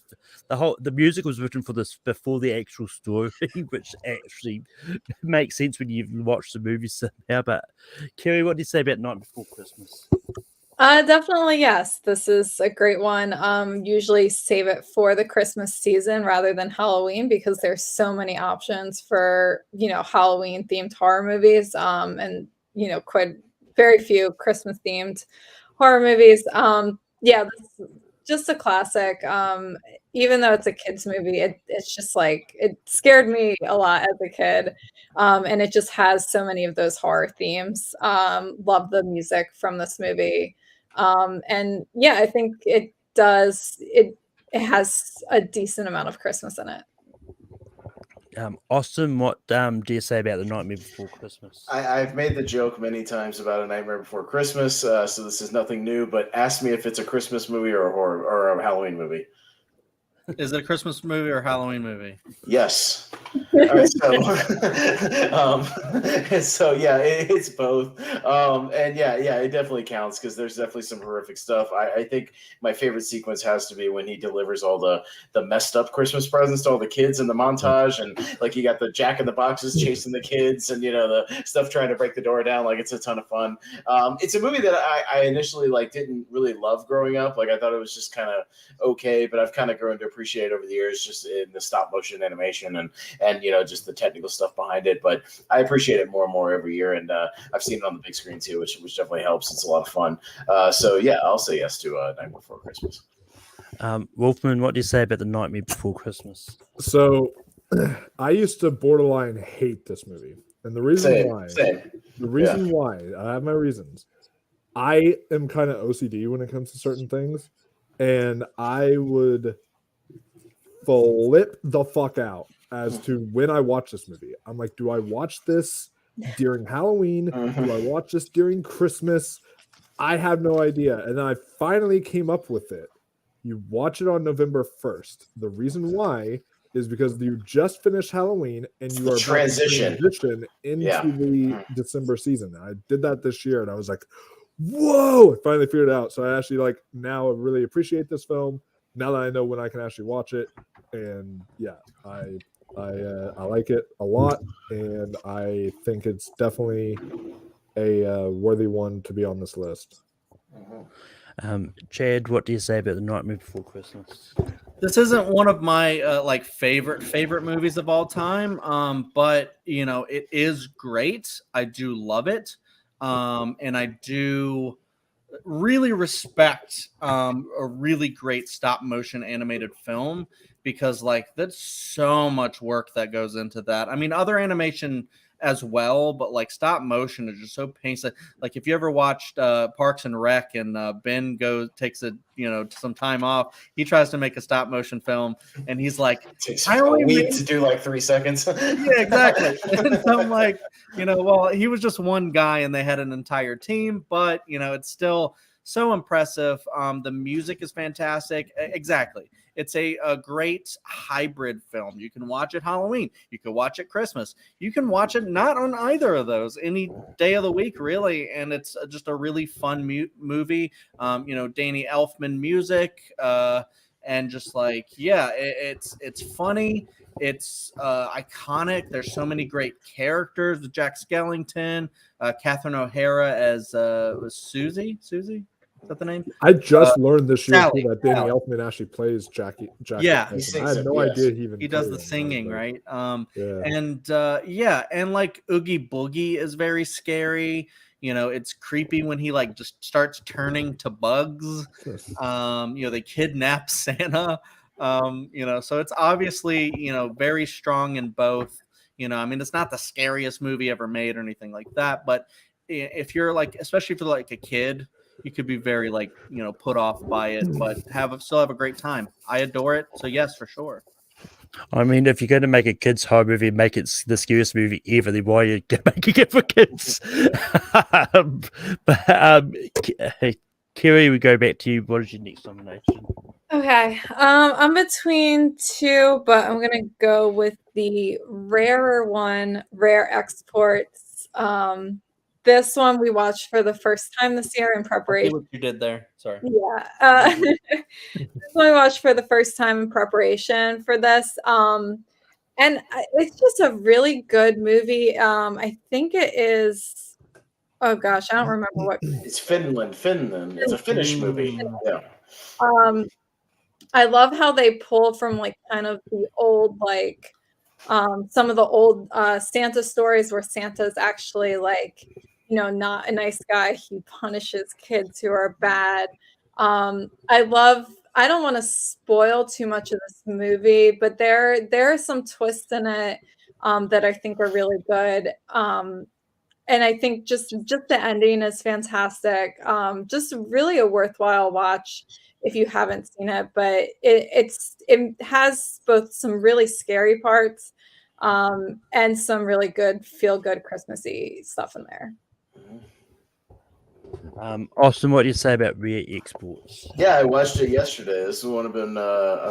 Speaker 4: the music was written for this before the actual story, which actually makes sense when you watch the movie somehow. But Kerry, what do you say about Night Before Christmas?
Speaker 5: Definitely yes. This is a great one. Usually save it for the Christmas season rather than Halloween because there's so many options for, Halloween themed horror movies. And quite very few Christmas themed horror movies. Yeah, this is just a classic. Even though it's a kids movie, it's just like it scared me a lot as a kid. And it just has so many of those horror themes. Love the music from this movie. And yeah, I think it does. It has a decent amount of Christmas in it.
Speaker 4: Austin, what do you say about The Nightmare Before Christmas?
Speaker 6: I've made the joke many times about A Nightmare Before Christmas, so this is nothing new. But ask me if it's a Christmas movie or a horror or a Halloween movie.
Speaker 8: Is it a Christmas movie or a Halloween movie?
Speaker 6: Yes. All right, so yeah, it's both. And yeah, it definitely counts because there's definitely some horrific stuff. I think my favorite sequence has to be when he delivers all the messed up Christmas presents to all the kids in the montage, and like you got the Jack in the Boxes chasing the kids, and the stuff trying to break the door down. Like it's a ton of fun. It's a movie that I initially didn't really love growing up. Like I thought it was just kind of okay, but I've kind of grown to appreciate over the years just in the stop motion animation and just the technical stuff behind it. But I appreciate it more and more every year, and I've seen it on the big screen too, which definitely helps. It's a lot of fun. So yeah, I'll say yes to Night Before Christmas.
Speaker 4: Wolfman, what do you say about The Nightmare Before Christmas?
Speaker 7: So I used to borderline hate this movie. And the reason why, I have my reasons. I am kind of OCD when it comes to certain things, and I would flip the fuck out as to when I watch this movie. I'm like, do I watch this during Halloween? Do I watch this during Christmas? I have no idea. And then I finally came up with it. You watch it on November 1st. The reason why is because you just finished Halloween and you are transition into the December season. I did that this year and I was like, whoa, I finally figured it out. So I actually now really appreciate this film now that I know when I can actually watch it. And yeah, I like it a lot, and I think it's definitely a worthy one to be on this list.
Speaker 4: Chad, what do you say about The Nightmare Before Christmas?
Speaker 8: This isn't one of my favorite movies of all time, but it is great. I do love it, and I do really respect a really great stop motion animated film, because that's so much work that goes into that. I mean, other animation as well, but stop motion is just so painful. Like if you ever watched Parks and Rec, and Ben takes some time off, he tries to make a stop motion film, and he's like,
Speaker 6: I only need to do 3 seconds.
Speaker 8: Yeah, exactly. And I'm like, well, he was just one guy and they had an entire team, but it's still so impressive. The music is fantastic. Exactly. It's a great hybrid film. You can watch it Halloween. You can watch it Christmas. You can watch it not on either of those, any day of the week, really. And it's just a really fun movie. Danny Elfman music, and just it's funny. It's iconic. There's so many great characters with Jack Skellington, Catherine O'Hara as Susie. Is that the name?
Speaker 7: I just learned this year
Speaker 8: Sally,
Speaker 7: that Danny Elfman actually plays Jackie.
Speaker 8: Yeah,
Speaker 7: I had no idea he
Speaker 8: does the singing, right?
Speaker 7: Yeah.
Speaker 8: And Oogie Boogie is very scary. It's creepy when he just starts turning to bugs. They kidnap Santa. So it's obviously very strong in both. It's not the scariest movie ever made or anything like that, but if you're especially if you're a kid, you could be very put off by it, but still have a great time. I adore it, so yes, for sure.
Speaker 4: I mean, if you're going to make a kids' horror movie, make it the scariest movie ever. Then why are you making it for kids? Kiri, we go back to you. What is your next nomination?
Speaker 5: Okay, I'm between two, but I'm gonna go with the rarer one, Rare Exports. This one we watched for the first time this year in preparation.
Speaker 8: What you did there? Sorry.
Speaker 5: Yeah. This one we watched for the first time in preparation for this. And it's just a really good movie. I think it is. Oh gosh, I don't remember what.
Speaker 6: It's Finland. It's a Finnish movie. Yeah.
Speaker 5: I love how they pull from kind of the old some of the old Santa stories where Santa's actually not a nice guy. He punishes kids who are bad. I don't want to spoil too much of this movie, but there are some twists in it that I think are really good. And I think just the ending is fantastic. Just really a worthwhile watch if you haven't seen it. But it has both some really scary parts, and some really good feel-good Christmassy stuff in there.
Speaker 4: Austin, what do you say about rare exports?
Speaker 6: Yeah, I watched it yesterday. This is one I've been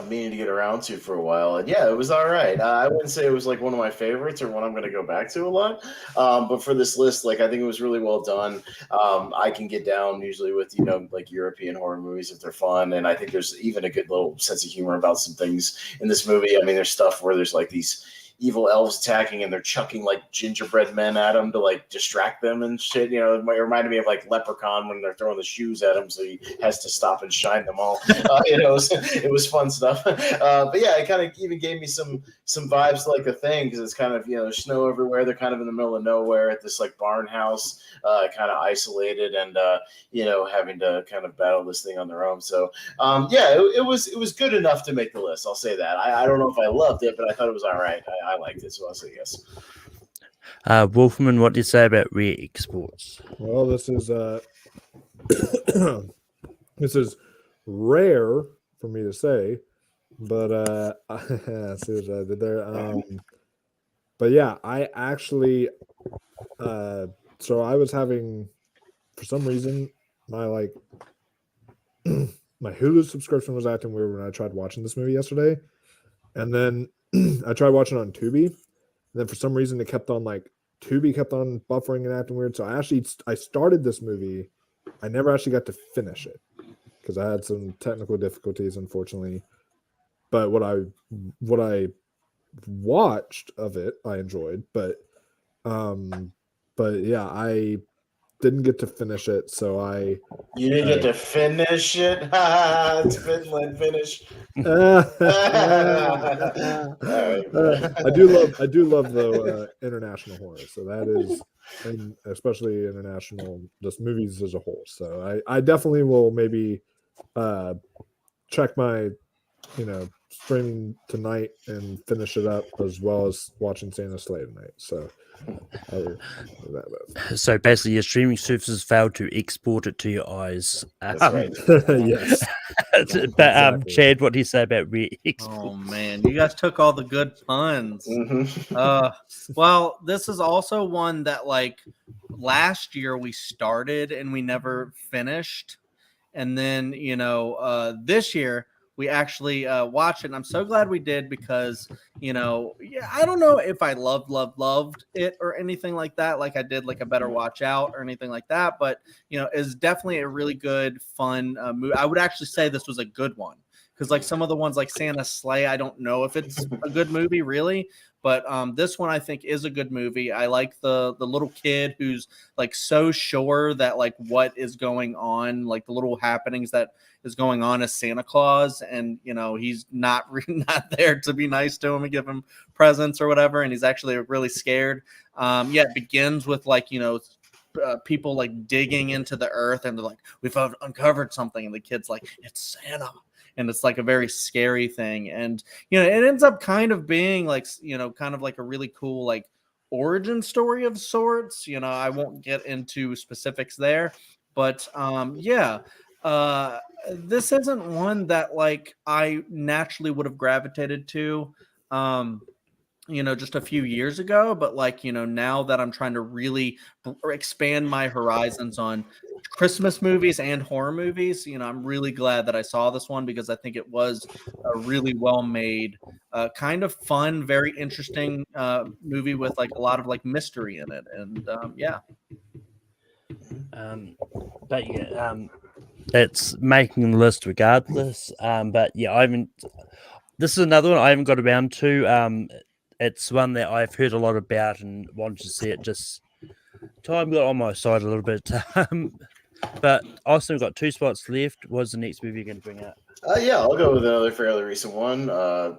Speaker 6: meaning to get around to for a while, and yeah, it was all right. I wouldn't say it was like one of my favorites or one I'm going to go back to a lot, but for this list, like I think it was really well done. I can get down usually with like European horror movies if they're fun, and I think there's even a good little sense of humor about some things in this movie. I mean, there's stuff where there's like these evil elves attacking and they're chucking like gingerbread men at him to like distract them and shit. It reminded me of like Leprechaun when they're throwing the shoes at him, so he has to stop and shine them all. It was fun stuff. But yeah, it kind of even gave me some vibes like The Thing, because it's kind of there's snow everywhere. They're kind of in the middle of nowhere at this like barn house, kind of isolated and having to kind of battle this thing on their own. So it was good enough to make the list. I'll say that. I don't know if I loved it, but I thought it was all right. I liked it, so I'll say yes.
Speaker 4: Wolfman, what do you say about rare exports?
Speaker 7: Well, this is this is rare for me to say, but see what I did there. But yeah, I actually so I was having, for some reason, my my Hulu subscription was acting weird when I tried watching this movie yesterday, and then I tried watching it on Tubi, and then for some reason it kept on Tubi kept on buffering and acting weird. So I started this movie. I never actually got to finish it because I had some technical difficulties, unfortunately. But what I watched of it, I enjoyed. But yeah, I didn't get to finish it, so
Speaker 6: You didn't get to finish it? It's Finland finish.
Speaker 7: I do love though international horror, so that is, and especially international just movies as a whole. So I definitely will maybe check my streaming tonight and finish it up, as well as watching Santa's Sleigh tonight. So
Speaker 4: So basically, your streaming services failed to export it to your eyes.
Speaker 6: That's right.
Speaker 7: Yes.
Speaker 4: But
Speaker 7: Exactly.
Speaker 4: Chad, what do you say about rare exports?
Speaker 8: Oh man, you guys took all the good puns.
Speaker 6: Mhm.
Speaker 8: Well, this is also one that like last year we started and we never finished, and then this year we actually watched it. And I'm so glad we did, because I don't know if I loved it or anything like that, like I did like a Better Watch Out or anything like that, but it's definitely a really good fun movie. I would actually say this was a good one, because like some of the ones like Santa's Sleigh, I don't know if it's a good movie really, but this one I think is a good movie. I like the little kid who's like so sure that like what is going on, like the little happenings that is going on as Santa Claus, and he's not there to be nice to him and give him presents or whatever, and he's actually really scared. It begins with like people like digging into the earth, and they're like, we've uncovered something, and the kid's like, it's Santa. And it's like a very scary thing. And, it ends up kind of being like, kind of like a really cool, like origin story of sorts. I won't get into specifics there, but this isn't one that like I naturally would have gravitated to, just a few years ago. But like, now that I'm trying to really expand my horizons on Christmas movies and horror movies, I'm really glad that I saw this one, because I think it was a really well made, kind of fun, very interesting movie with like a lot of like mystery in it. And
Speaker 4: But yeah, it's making the list regardless. But yeah, I haven't. This is another one I haven't got around to. It's one that I've heard a lot about and wanted to see it. Just time got on my side a little bit. But Austin, we've got 2 spots left. What's the next movie you're going to bring up?
Speaker 6: I'll go with another fairly recent one.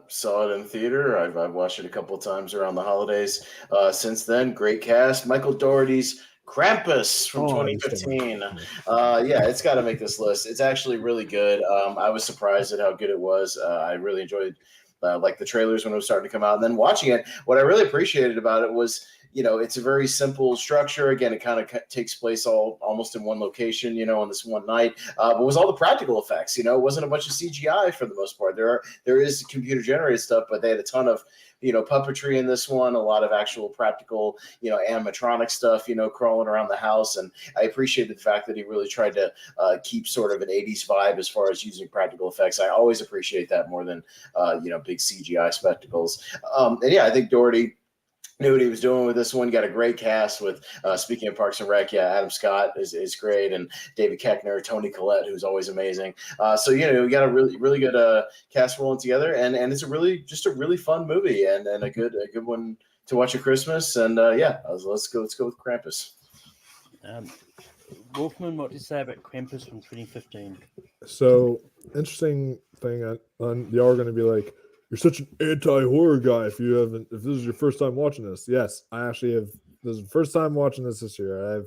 Speaker 6: Saw it in theater. I've watched it a couple of times around the holidays. Since then, great cast. Michael Dougherty's Krampus from 2015. It's got to make this list. It's actually really good. I was surprised at how good it was. I really enjoyed like the trailers when it was starting to come out, and then watching it. What I really appreciated about it was, it's a very simple structure. Again, it kind of takes place almost in one location, on this one night. But with all the practical effects, it wasn't a bunch of CGI for the most part. There is computer generated stuff, but they had a ton of puppetry in this one, a lot of actual practical, animatronic stuff, crawling around the house. And I appreciated the fact that he really tried to keep sort of an 80s vibe as far as using practical effects. I always appreciate that more than, big CGI spectacles. And yeah, I think Doherty knew what he was doing with this one. Got a great cast with, speaking of Parks and Rec, Adam Scott is great, and David Koechner, Toni Collette, who's always amazing. So we got a really, really good cast rolling together, and it's a really fun movie and a good one to watch at Christmas. And let's go with Krampus.
Speaker 4: Wolfman, what do you say about Krampus from 2015?
Speaker 7: So interesting thing. Y'all are going to be like, you're such an anti-horror guy if this is your first time watching this. Yes, I actually have. This is the first time watching this year.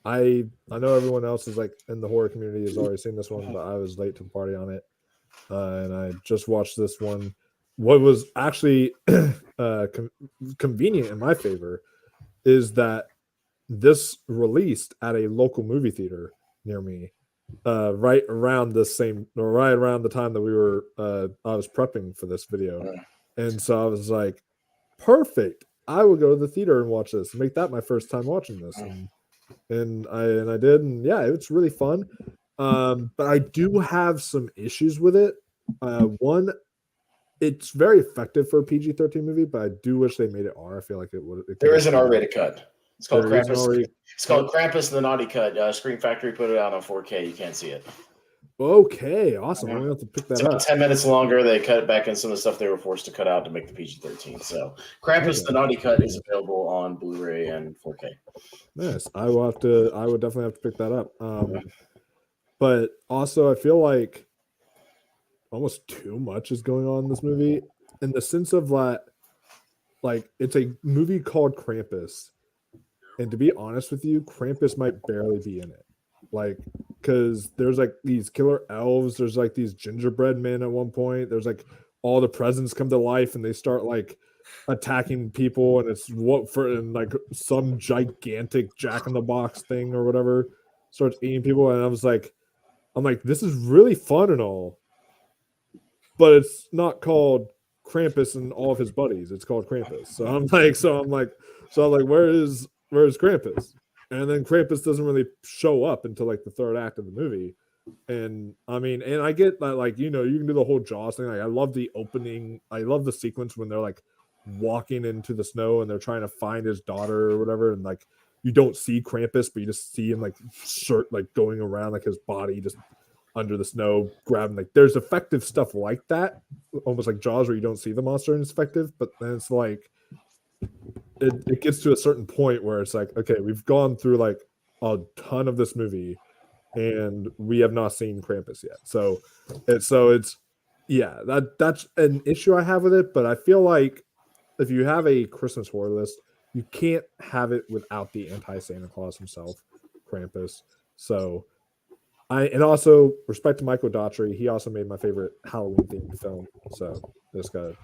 Speaker 7: I know everyone else is like in the horror community has already seen this one, but I was late to the party on it, and I just watched this one. What was actually convenient in my favor is that this released at a local movie theater near me. Right around the time that I was prepping for this video, and so I was like, perfect, I will go to the theater and watch this, make that my first time watching this. And I did, and yeah, it's really fun. But I do have some issues with it. One, it's very effective for a PG-13 movie, but I do wish they made it R. I feel like
Speaker 6: There is an R-rated cut. It's called Krampus. It's called
Speaker 7: Yeah.
Speaker 6: Krampus the Naughty Cut. Screen Factory put it out on 4K. You can't see it.
Speaker 7: Okay, awesome. I'm gonna have to pick
Speaker 6: It's
Speaker 7: that
Speaker 6: about
Speaker 7: up.
Speaker 6: 10 minutes longer. They cut it back in some of the stuff they were forced to cut out to make the PG-13. So Krampus the Naughty Cut is available on Blu-ray and 4K.
Speaker 7: Nice. I would definitely have to pick that up. But also, I feel like almost too much is going on in this movie, in the sense of that, like, it's a movie called Krampus, and to be honest with you, Krampus might barely be in it, like, because there's like these killer elves, there's like these gingerbread men at one point, there's like all the presents come to life and they start like attacking people, and it's like some gigantic jack-in-the-box thing or whatever starts eating people, and I'm like, this is really fun and all, but it's not called Krampus and all of his buddies. It's called Krampus. So I'm like, where's Krampus? And then Krampus doesn't really show up until like the third act of the movie. And I mean, and I get that, like, you can do the whole Jaws thing. Like, I love the opening. I love the sequence when they're like walking into the snow and they're trying to find his daughter or whatever. And like, you don't see Krampus, but you just see him like going around, like his body just under the snow, grabbing, like, there's effective stuff like that, almost like Jaws, where you don't see the monster and it's effective, but then it's like it gets to a certain point where it's like, okay, we've gone through like a ton of this movie and we have not seen Krampus yet. So it's that's an issue I have with it, but I feel like if you have a Christmas horror list, you can't have it without the anti-Santa Claus himself, Krampus. So and also respect to Michael Daughtry. He also made my favorite Halloween themed film. So just gotta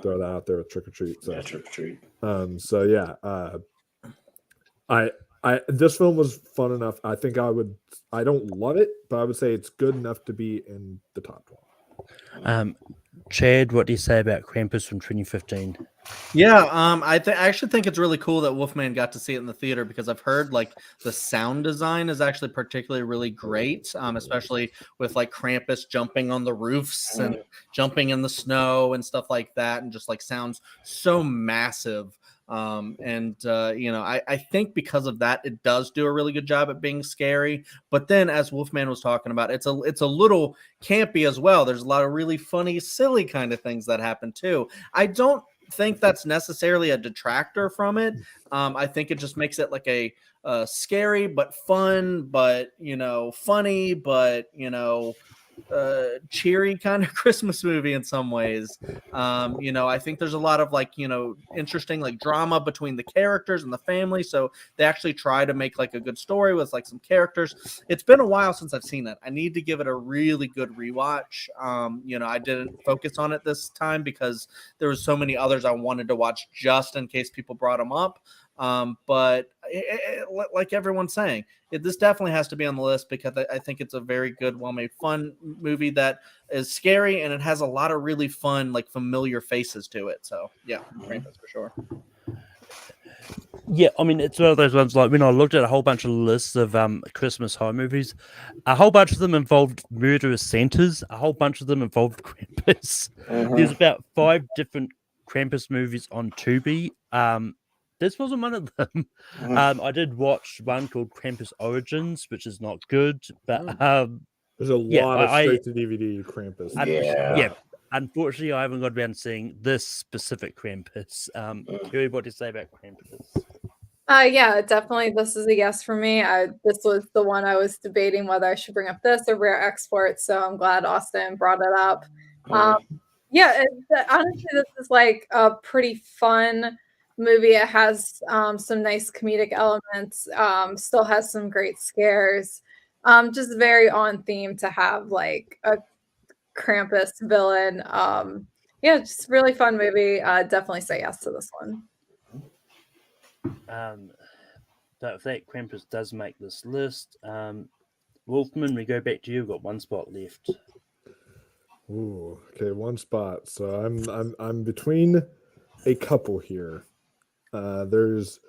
Speaker 7: throw that out there with Trick or Treat. So.
Speaker 6: Yeah, Trick or Treat.
Speaker 7: So yeah, this film was fun enough. I think I don't love it, but I would say it's good enough to be in the top 12.
Speaker 4: Chad, what do you say about Krampus from 2015?
Speaker 8: Yeah, I actually think it's really cool that Wolfman got to see it in the theater, because I've heard like the sound design is actually particularly really great, especially with like Krampus jumping on the roofs and jumping in the snow and stuff like that, and just like sounds so massive. I think because of that, it does do a really good job at being scary. But then, as Wolfman was talking about, it's a little campy as well. There's a lot of really funny, silly kind of things that happen too. I don't think that's necessarily a detractor from it. I think it just makes it like a scary but fun, but funny, but cheery kind of Christmas movie in some ways. I think there's a lot of like interesting like drama between the characters and the family, so they actually try to make like a good story with like some characters. It's been a while since I've seen it. I need to give it a really good rewatch. I didn't focus on it this time because there was so many others I wanted to watch just in case people brought them up. But like everyone's saying, this definitely has to be on the list because I think it's a very good, well-made, fun movie that is scary, and it has a lot of really fun, like familiar faces to it. So yeah, Krampus for sure.
Speaker 4: Yeah, I mean, it's one of those ones like when I looked at a whole bunch of lists of Christmas horror movies, a whole bunch of them involved murderous Santas, a whole bunch of them involved Krampus. There's about 5 different Krampus movies on Tubi. This wasn't one of them. I did watch one called Krampus Origins, which is not good, but
Speaker 7: there's a lot of straight to DVD Krampus.
Speaker 4: Yeah. Unfortunately, I haven't got around to seeing this specific Krampus. Kerry, what do you say about Krampus?
Speaker 5: Yeah, definitely. This is a yes for me. This was the one I was debating whether I should bring up this or Rare Export. So I'm glad Austin brought it up. Yeah, honestly, this is like a pretty fun movie. It has some nice comedic elements. Still has some great scares. Just very on theme to have like a Krampus villain. Yeah, just really fun movie. Definitely say yes to this one.
Speaker 4: So if that Krampus does make this list, Wolfman, we go back to you. We've got one spot left.
Speaker 7: Ooh, okay, one spot. So I'm between a couple here. There's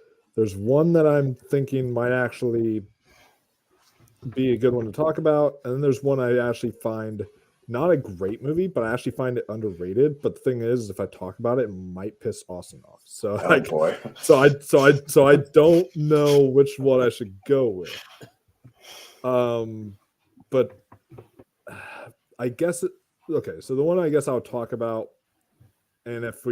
Speaker 7: one that I'm thinking might actually be a good one to talk about, and then there's one I actually find not a great movie, but I actually find it underrated. But the thing is, if I talk about it, it might piss Austin off. So I don't know which one I should go with. But I guess okay. So the one I guess I'll talk about, and if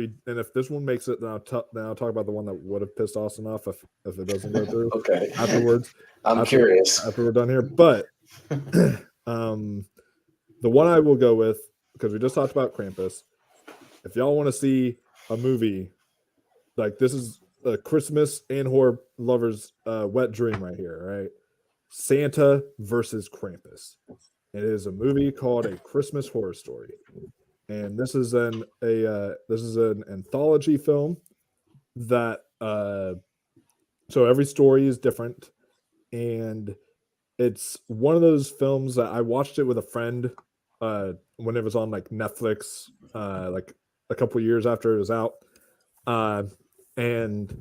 Speaker 7: this one makes it, then I'll talk about the one that would have pissed Austin off if it doesn't go through.
Speaker 6: Okay.
Speaker 7: Afterwards,
Speaker 6: I'm curious
Speaker 7: after we're done here, but the one I will go with, because we just talked about Krampus, if y'all want to see a movie, like this is a Christmas and horror lovers' wet dream right here, right? Santa versus Krampus. It is a movie called A Christmas Horror Story. And this is an anthology film that so every story is different. And it's one of those films that I watched it with a friend when it was on like Netflix, like a couple years after it was out. And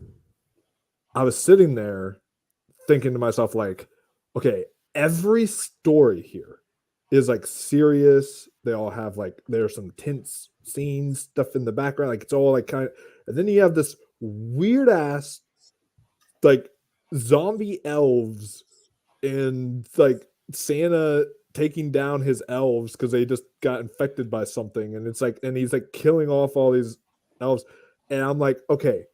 Speaker 7: I was sitting there thinking to myself, like, okay, every story here is like serious. They all have like, there's some tense scenes, stuff in the background. Like it's all like kind of, and then you have this weird ass like zombie elves and like Santa taking down his elves because they just got infected by something, and it's like, and he's like killing off all these elves, and I'm like, okay.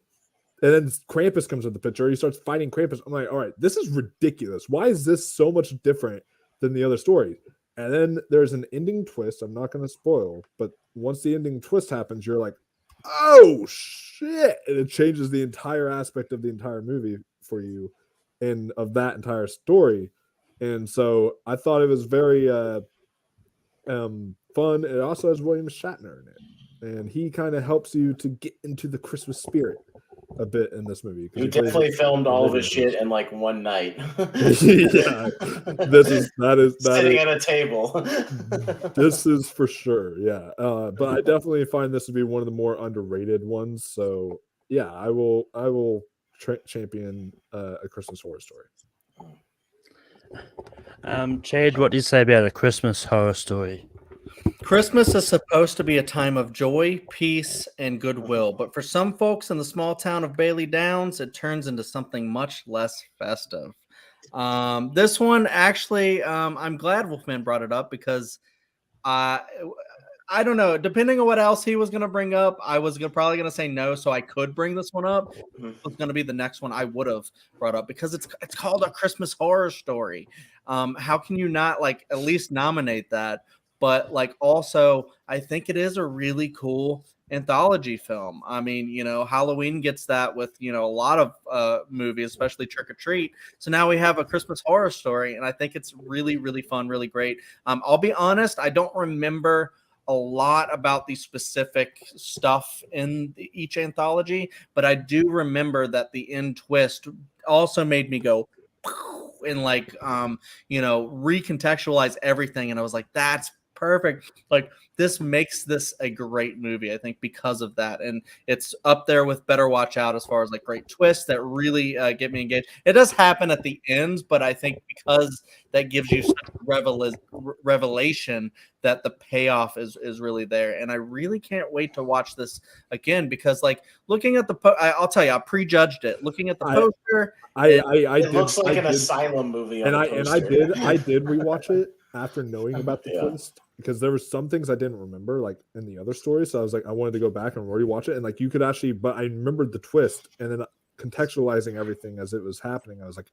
Speaker 7: And then Krampus comes in the picture. He starts fighting Krampus. I'm like, all right, this is ridiculous. Why is this so much different than the other stories? And then there's an ending twist. I'm not going to spoil, but once the ending twist happens, you're like, oh shit, and it changes the entire aspect of the entire movie for you and of that entire story. And so I thought it was very fun. It also has William Shatner in it, and he kind of helps you to get into the Christmas spirit a bit in this movie.
Speaker 6: He definitely filmed all of his shit in like one night.
Speaker 7: Yeah, that is
Speaker 6: sitting at a table.
Speaker 7: This is for sure, yeah. But I definitely find this to be one of the more underrated ones. So yeah, I will champion A Christmas Horror Story.
Speaker 4: Chad, what do you say about A Christmas Horror Story?
Speaker 8: Christmas is supposed to be a time of joy, peace, and goodwill, but for some folks in the small town of Bailey Downs, it turns into something much less festive. This one, actually, I'm glad Wolfman brought it up because I don't know. Depending on what else he was going to bring up, I was probably going to say no, so I could bring this one up. It was going to be the next one I would have brought up because it's called A Christmas Horror Story. How can you not like at least nominate that? But like also, I think it is a really cool anthology film. I mean, you know, Halloween gets that with, you know, a lot of movies, especially Trick or Treat. So now we have A Christmas Horror Story, and I think it's really, really fun, really great. I'll be honest, I don't remember a lot about the specific stuff in each anthology, but I do remember that the end twist also made me go and like recontextualize everything, and I was like, that's perfect. Like, this makes this a great movie, I think, because of that. And it's up there with Better Watch Out as far as like great twists that really get me engaged. It does happen at the ends, but I think because that gives you such revelation that the payoff is really there. And I really can't wait to watch this again, because like looking at I'll tell you, I prejudged it. Looking at the poster,
Speaker 6: it looks like an asylum movie.
Speaker 7: And I did rewatch it after knowing about the twist, because there were some things I didn't remember, like in the other story. So I was like, I wanted to go back and rewatch it, and like you could actually, but I remembered the twist, and then contextualizing everything as it was happening, I was like,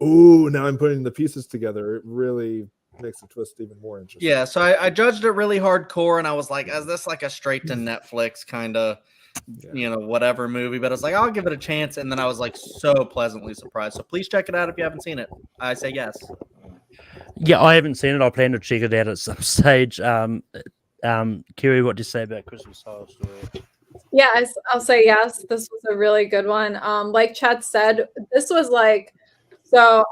Speaker 7: oh, now I'm putting the pieces together. It really makes the twist even more interesting.
Speaker 8: Yeah, so I judged it really hardcore, and I was like, is this like a straight to Netflix kind of whatever movie? But I was like, I'll give it a chance, and then I was like so pleasantly surprised. So please check it out if you haven't seen it. I say yes.
Speaker 4: Yeah, I haven't seen it. I plan to check it out at some stage. Kiri, what do you say about Christmas Horror Story?
Speaker 5: Yeah, I'll say yes. This was a really good one. Like Chad said, this was like,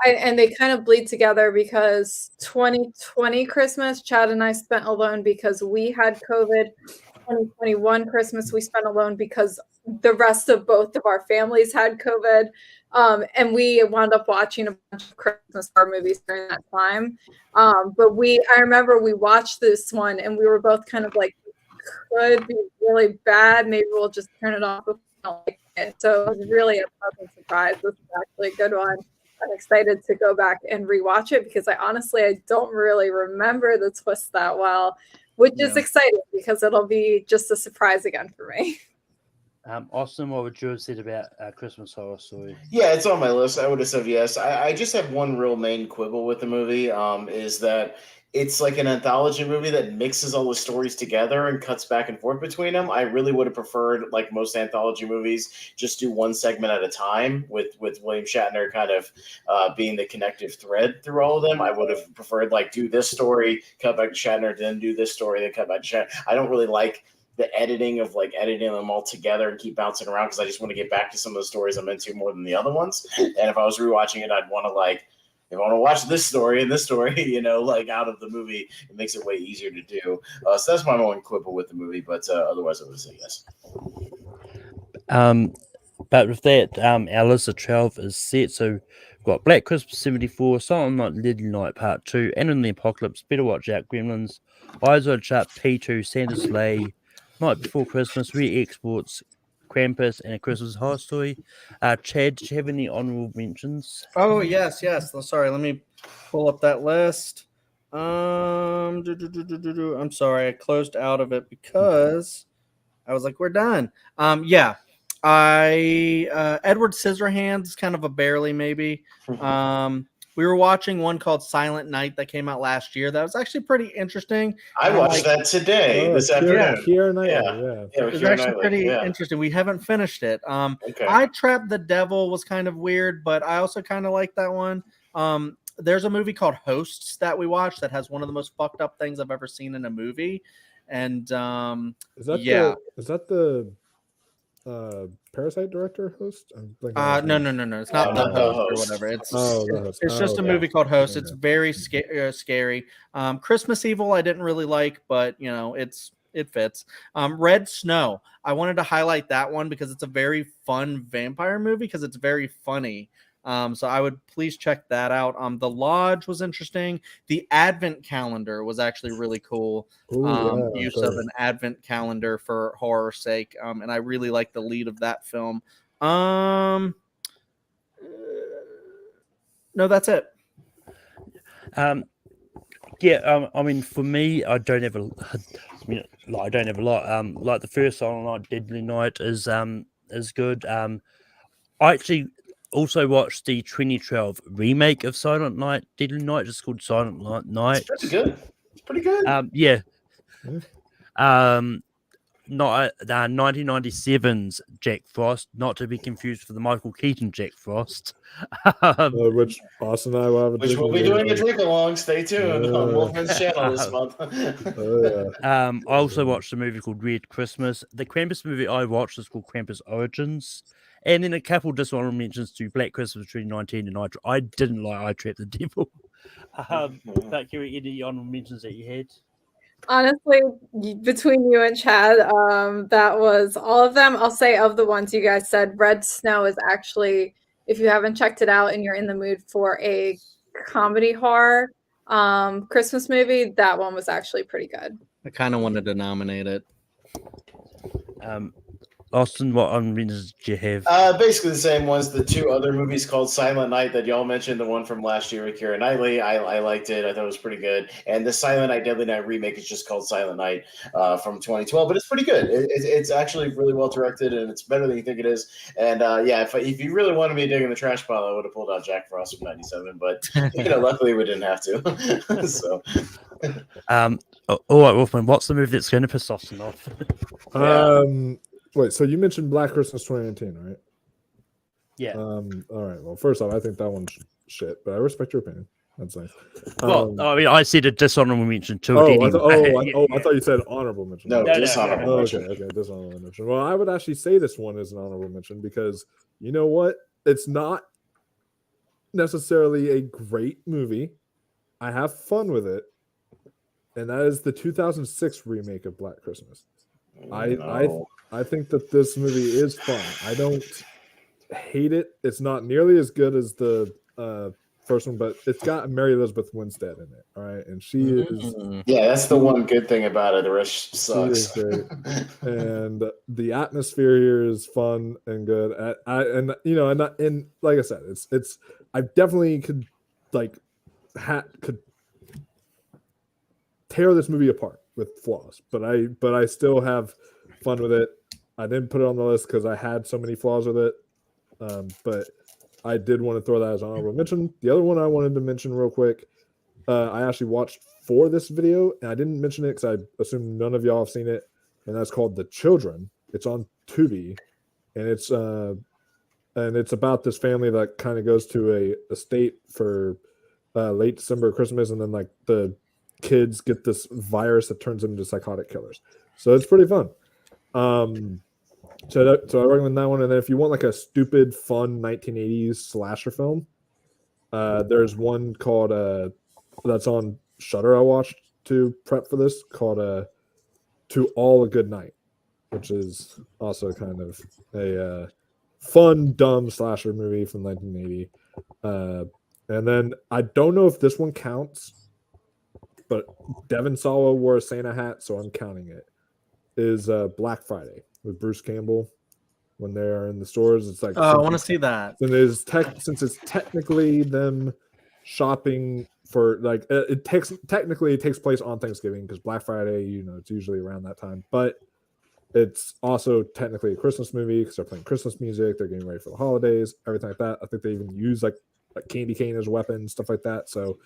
Speaker 5: and they kind of bleed together, because 2020 Christmas, Chad and I spent alone because we had COVID. 2021 Christmas, we spent alone because the rest of both of our families had COVID. And we wound up watching a bunch of Christmas horror movies during that time. But I remember we watched this one and we were both kind of like, could be really bad. Maybe we'll just turn it off if we don't like it. So it was really a pleasant surprise. This is actually a good one. I'm excited to go back and rewatch it, because I don't really remember the twist that well, which is exciting because it'll be just a surprise again for me.
Speaker 4: Austin, what would you have said about Christmas Horror Story?
Speaker 6: Yeah, it's on my list. I would have said yes. I just have one real main quibble with the movie, is that it's like an anthology movie that mixes all the stories together and cuts back and forth between them. I really would have preferred, like most anthology movies, just do one segment at a time, with William Shatner kind of being the connective thread through all of them. I would have preferred, like, do this story, cut back to Shatner, then do this story, then cut back to Shatner. I don't really like the editing of like editing them all together and keep bouncing around, because I just want to get back to some of the stories I'm into more than the other ones. And if I was rewatching it, I'd want to if I want to watch this story and this story, like out of the movie, it makes it way easier to do. So that's my only quibble with the movie, but otherwise I would say yes.
Speaker 4: But with that, our list of 12 is set. So we've got Black Christmas 74, Silent Night, Deadly Night Part 2, and in the Apocalypse, Better Watch Out, Gremlins, Eyes Wide Shut, P2, Santa's Sleigh, Night Before Christmas, Re-Exports, Krampus, and A Christmas Horror Story. Chad, did you have any honorable mentions?
Speaker 8: Oh, yes. Sorry, let me pull up that list. I'm sorry, I closed out of it because I was like, we're done. Edward Scissorhands, kind of a barely maybe. We were watching one called Silent Night that came out last year. That was actually pretty interesting.
Speaker 6: I watched that today, this afternoon.
Speaker 8: It was actually pretty interesting. We haven't finished it.
Speaker 6: Okay.
Speaker 8: I Trapped the Devil was kind of weird, but I also kind of like that one. There's a movie called Hosts that we watched that has one of the most fucked up things I've ever seen in a movie. And
Speaker 7: is that the Parasite director host?
Speaker 8: No. It's not the host or whatever. It's just a movie called Host. It's very scary. Christmas Evil I didn't really like, but it fits. Red Snow. I wanted to highlight that one because it's a very fun vampire movie because it's very funny. So I would please check that out. The Lodge was interesting. The Advent Calendar was actually really cool. Use of an Advent calendar for horror's sake. And I really like the lead of that film. No, that's it.
Speaker 4: I mean, for me, I don't have a lot. Like the first Silent Night, Deadly Night is good. I actually also watched the 2012 remake of Silent Night, Deadly Night, just called Silent Night.
Speaker 6: It's pretty good.
Speaker 4: not 1997's Jack Frost, not to be confused with the Michael Keaton Jack Frost.
Speaker 7: Which Austin and I will have a
Speaker 6: Which we'll be doing a drink along. Stay tuned on Wolfman's channel this month.
Speaker 4: I also watched a movie called Red Christmas. The Krampus movie I watched is called Krampus Origins. And then a couple dishonorable mentions to Black Christmas 2019 and I didn't like I Trapped the Devil. But Kerry, any honorable mentions that you had?
Speaker 5: Honestly, between you and Chad, that was all of them. I'll say of the ones you guys said, Red Snow is actually, if you haven't checked it out and you're in the mood for a comedy horror Christmas movie, that one was actually pretty good.
Speaker 8: I kind of wanted to nominate it.
Speaker 4: Austin, what honorable mentions did you have?
Speaker 6: Basically the same ones. The two other movies called Silent Night that y'all mentioned, the one from last year with Keira Knightley, I liked it. I thought it was pretty good. And the Silent Night Deadly Night remake is just called Silent Night from 2012, but it's pretty good. It's actually really well directed, and it's better than you think it is. And if you really wanted me to dig in the trash pile, I would have pulled out Jack Frost from '97, but luckily we didn't have to. So.
Speaker 4: All right, Wolfman, what's the movie that's going to piss Austin off?
Speaker 7: Wait, so you mentioned Black Christmas 2019, right?
Speaker 4: Yeah.
Speaker 7: All right. Well, first off, I think that one's shit, but I respect your opinion. That's nice.
Speaker 4: Well, I mean, I said a dishonorable mention to
Speaker 7: I
Speaker 4: it anyway.
Speaker 7: thought you said honorable mention.
Speaker 6: No, dishonorable mention.
Speaker 7: Okay, dishonorable mention. Well, I would actually say this one is an honorable mention because you know what? It's not necessarily a great movie. I have fun with it, and that is the 2006 remake of Black Christmas. I think that this movie is fun. I don't hate it. It's not nearly as good as the first one, but it's got Mary Elizabeth Winstead in it. All right, and she is.
Speaker 6: Yeah, that's the one good thing about it. The rest sucks.
Speaker 7: She is great. And the atmosphere here is fun and good. And like I said, it's. I definitely could could tear this movie apart with flaws, but I still have fun with it. I didn't put it on the list because I had so many flaws with it, but I did want to throw that as an honorable mention. The other one I wanted to mention real quick, I actually watched for this video, and I didn't mention it because I assume none of y'all have seen it, and that's called The Children. It's on Tubi, and it's about this family that kind of goes to a estate for late December, Christmas, and then like the kids get this virus that turns them into psychotic killers. So it's pretty fun. So I recommend that one. And then if you want like a stupid, fun 1980s slasher film, there's one called that's on Shudder I watched to prep for this called To All a Good Night, which is also kind of a fun, dumb slasher movie from 1980. And then I don't know if this one counts, but Devon Sawa wore a Santa hat, so I'm counting it. Is Black Friday with Bruce Campbell when they are in the stores. It's like
Speaker 8: I want to see that.
Speaker 7: And since it's technically them shopping for like it takes place on Thanksgiving because Black Friday, it's usually around that time, but it's also technically a Christmas movie because they're playing Christmas music, they're getting ready for the holidays, everything like that. I think they even use like candy cane as weapons, stuff like that. So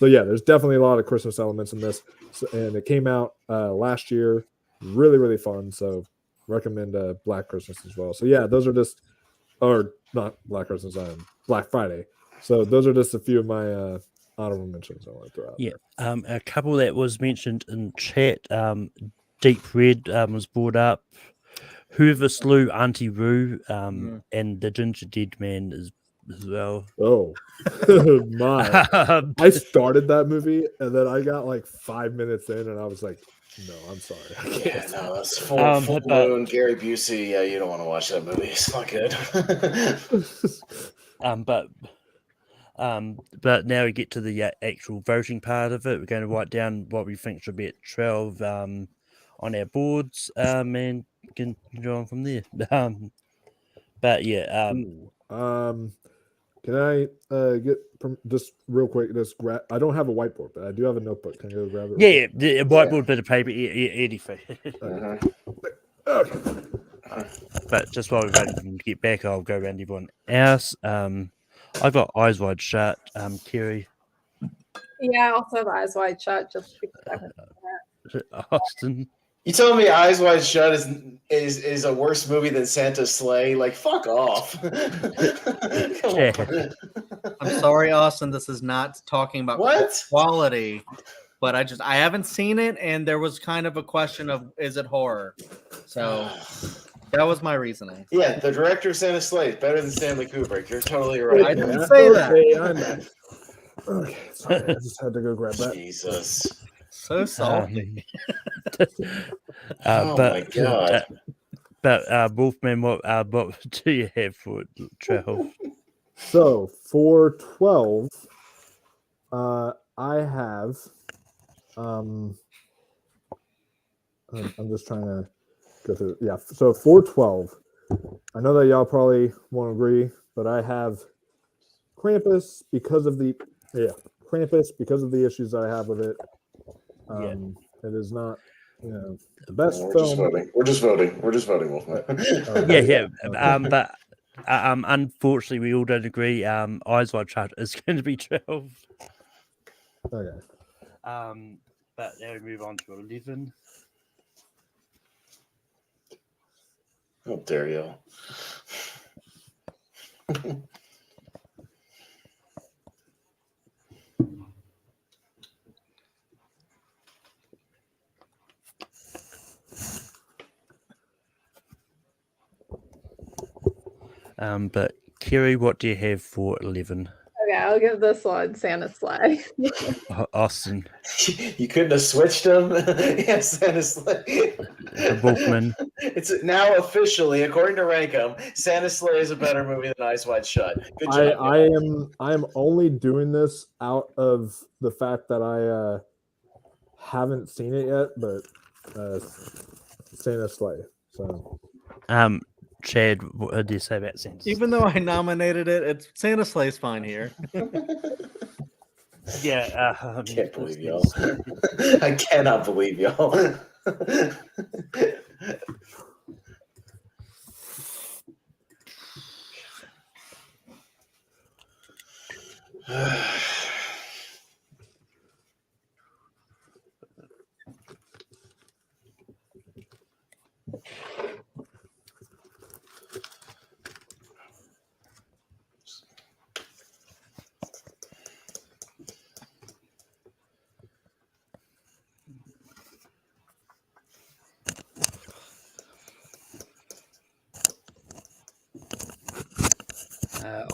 Speaker 7: yeah, there's definitely a lot of Christmas elements in this, and it came out last year. Really, really fun. So recommend Black Christmas as well. So yeah, those are just, or not Black Christmas, Black Friday. So those are just a few of my honorable mentions I want to throw out.
Speaker 4: Yeah, a couple that was mentioned in chat. Deep Red was brought up. Whoever Slew Auntie Roo, and The Ginger Dead Man is as well.
Speaker 7: Oh my! I started that movie and then I got like 5 minutes in and I was like, no, I'm sorry. I can't.
Speaker 6: Yeah, no, that's full moon. Gary Busey. Yeah, you don't want to watch that movie. It's not good.
Speaker 4: But now we get to the actual voting part of it. We're going to write down what we think should be at 12 on our boards, and can go on from there. But yeah.
Speaker 7: Can I get just real quick? Just grab. I don't have a whiteboard, but I do have a notebook. Can I go grab it?
Speaker 4: Yeah, the whiteboard, bit of paper, anything. But just while we're waiting to get back, I'll go around everyone else. I've got Eyes Wide Shut. Kerry.
Speaker 5: Yeah, I also have Eyes Wide Shut. Just because
Speaker 4: Austin.
Speaker 6: You telling me Eyes Wide Shut is a worse movie than Santa's Sleigh? Like, fuck off. Come on.
Speaker 8: I'm sorry, Austin. This is not talking about
Speaker 6: What?
Speaker 8: quality, but I haven't seen it, and there was kind of a question of is it horror? So that was my reasoning.
Speaker 6: Yeah, the director of Santa's Sleigh is better than Stanley Kubrick. You're totally right.
Speaker 8: I didn't say that.
Speaker 7: Okay, sorry, I just had to go grab that.
Speaker 6: Jesus.
Speaker 8: So salty.
Speaker 6: Oh my God.
Speaker 4: But Wolfman, what do you have for 12?
Speaker 7: So for 12, I have. I'm just trying to go through. Yeah. So for 12, I know that y'all probably won't agree, but I have Krampus because of the issues that I have with it. It is not, the best film.
Speaker 6: We're just voting, Wolfman.
Speaker 4: But unfortunately, we all don't agree. Eyes Wide Shut is going to be 12.
Speaker 7: Okay.
Speaker 4: But now we move on to 11.
Speaker 6: How dare you?
Speaker 4: But Kerry, what do you have for 11?
Speaker 5: Okay, I'll give this one Santa's Sleigh.
Speaker 4: Austin.
Speaker 6: You couldn't have switched them? Yes, Santa's Sleigh.
Speaker 4: Wolfman.
Speaker 6: It's now officially, according to Rankum, Santa's Sleigh is a better movie than Eyes Wide Shut. Good job.
Speaker 7: I am only doing this out of the fact that I haven't seen it yet, but Santa's Sleigh. So
Speaker 4: Chad, what do you say about Santa's?
Speaker 8: Even though I nominated it, it's Santa Sleigh's fine here.
Speaker 4: Yeah,
Speaker 6: I can't believe y'all. I cannot believe y'all.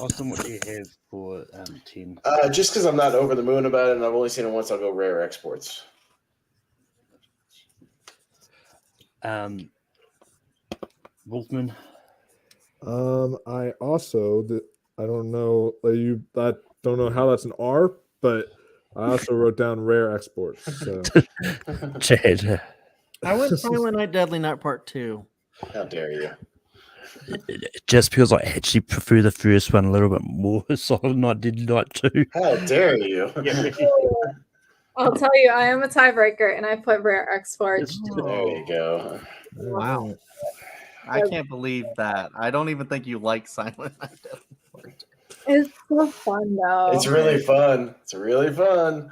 Speaker 4: Austin, what do you have for 10?
Speaker 6: Just because I'm not over the moon about it and I've only seen it once, I'll go rare exports.
Speaker 4: Wolfman.
Speaker 7: I also I don't know I don't know how that's an R, but I also wrote down rare exports. So
Speaker 4: Chad.
Speaker 8: I went Silent Night, Deadly Night Part 2.
Speaker 6: How dare you?
Speaker 4: Just because I actually prefer the first one a little bit more, Silent Night, Deadly Night 2.
Speaker 6: How dare you?
Speaker 5: I'll tell you, I am a tiebreaker, and I put rare exports.
Speaker 6: There you go.
Speaker 8: Wow. I can't believe that. I don't even think you like Silent Night, Deadly Night.
Speaker 5: It's so fun, though.
Speaker 6: It's really fun. It's really fun.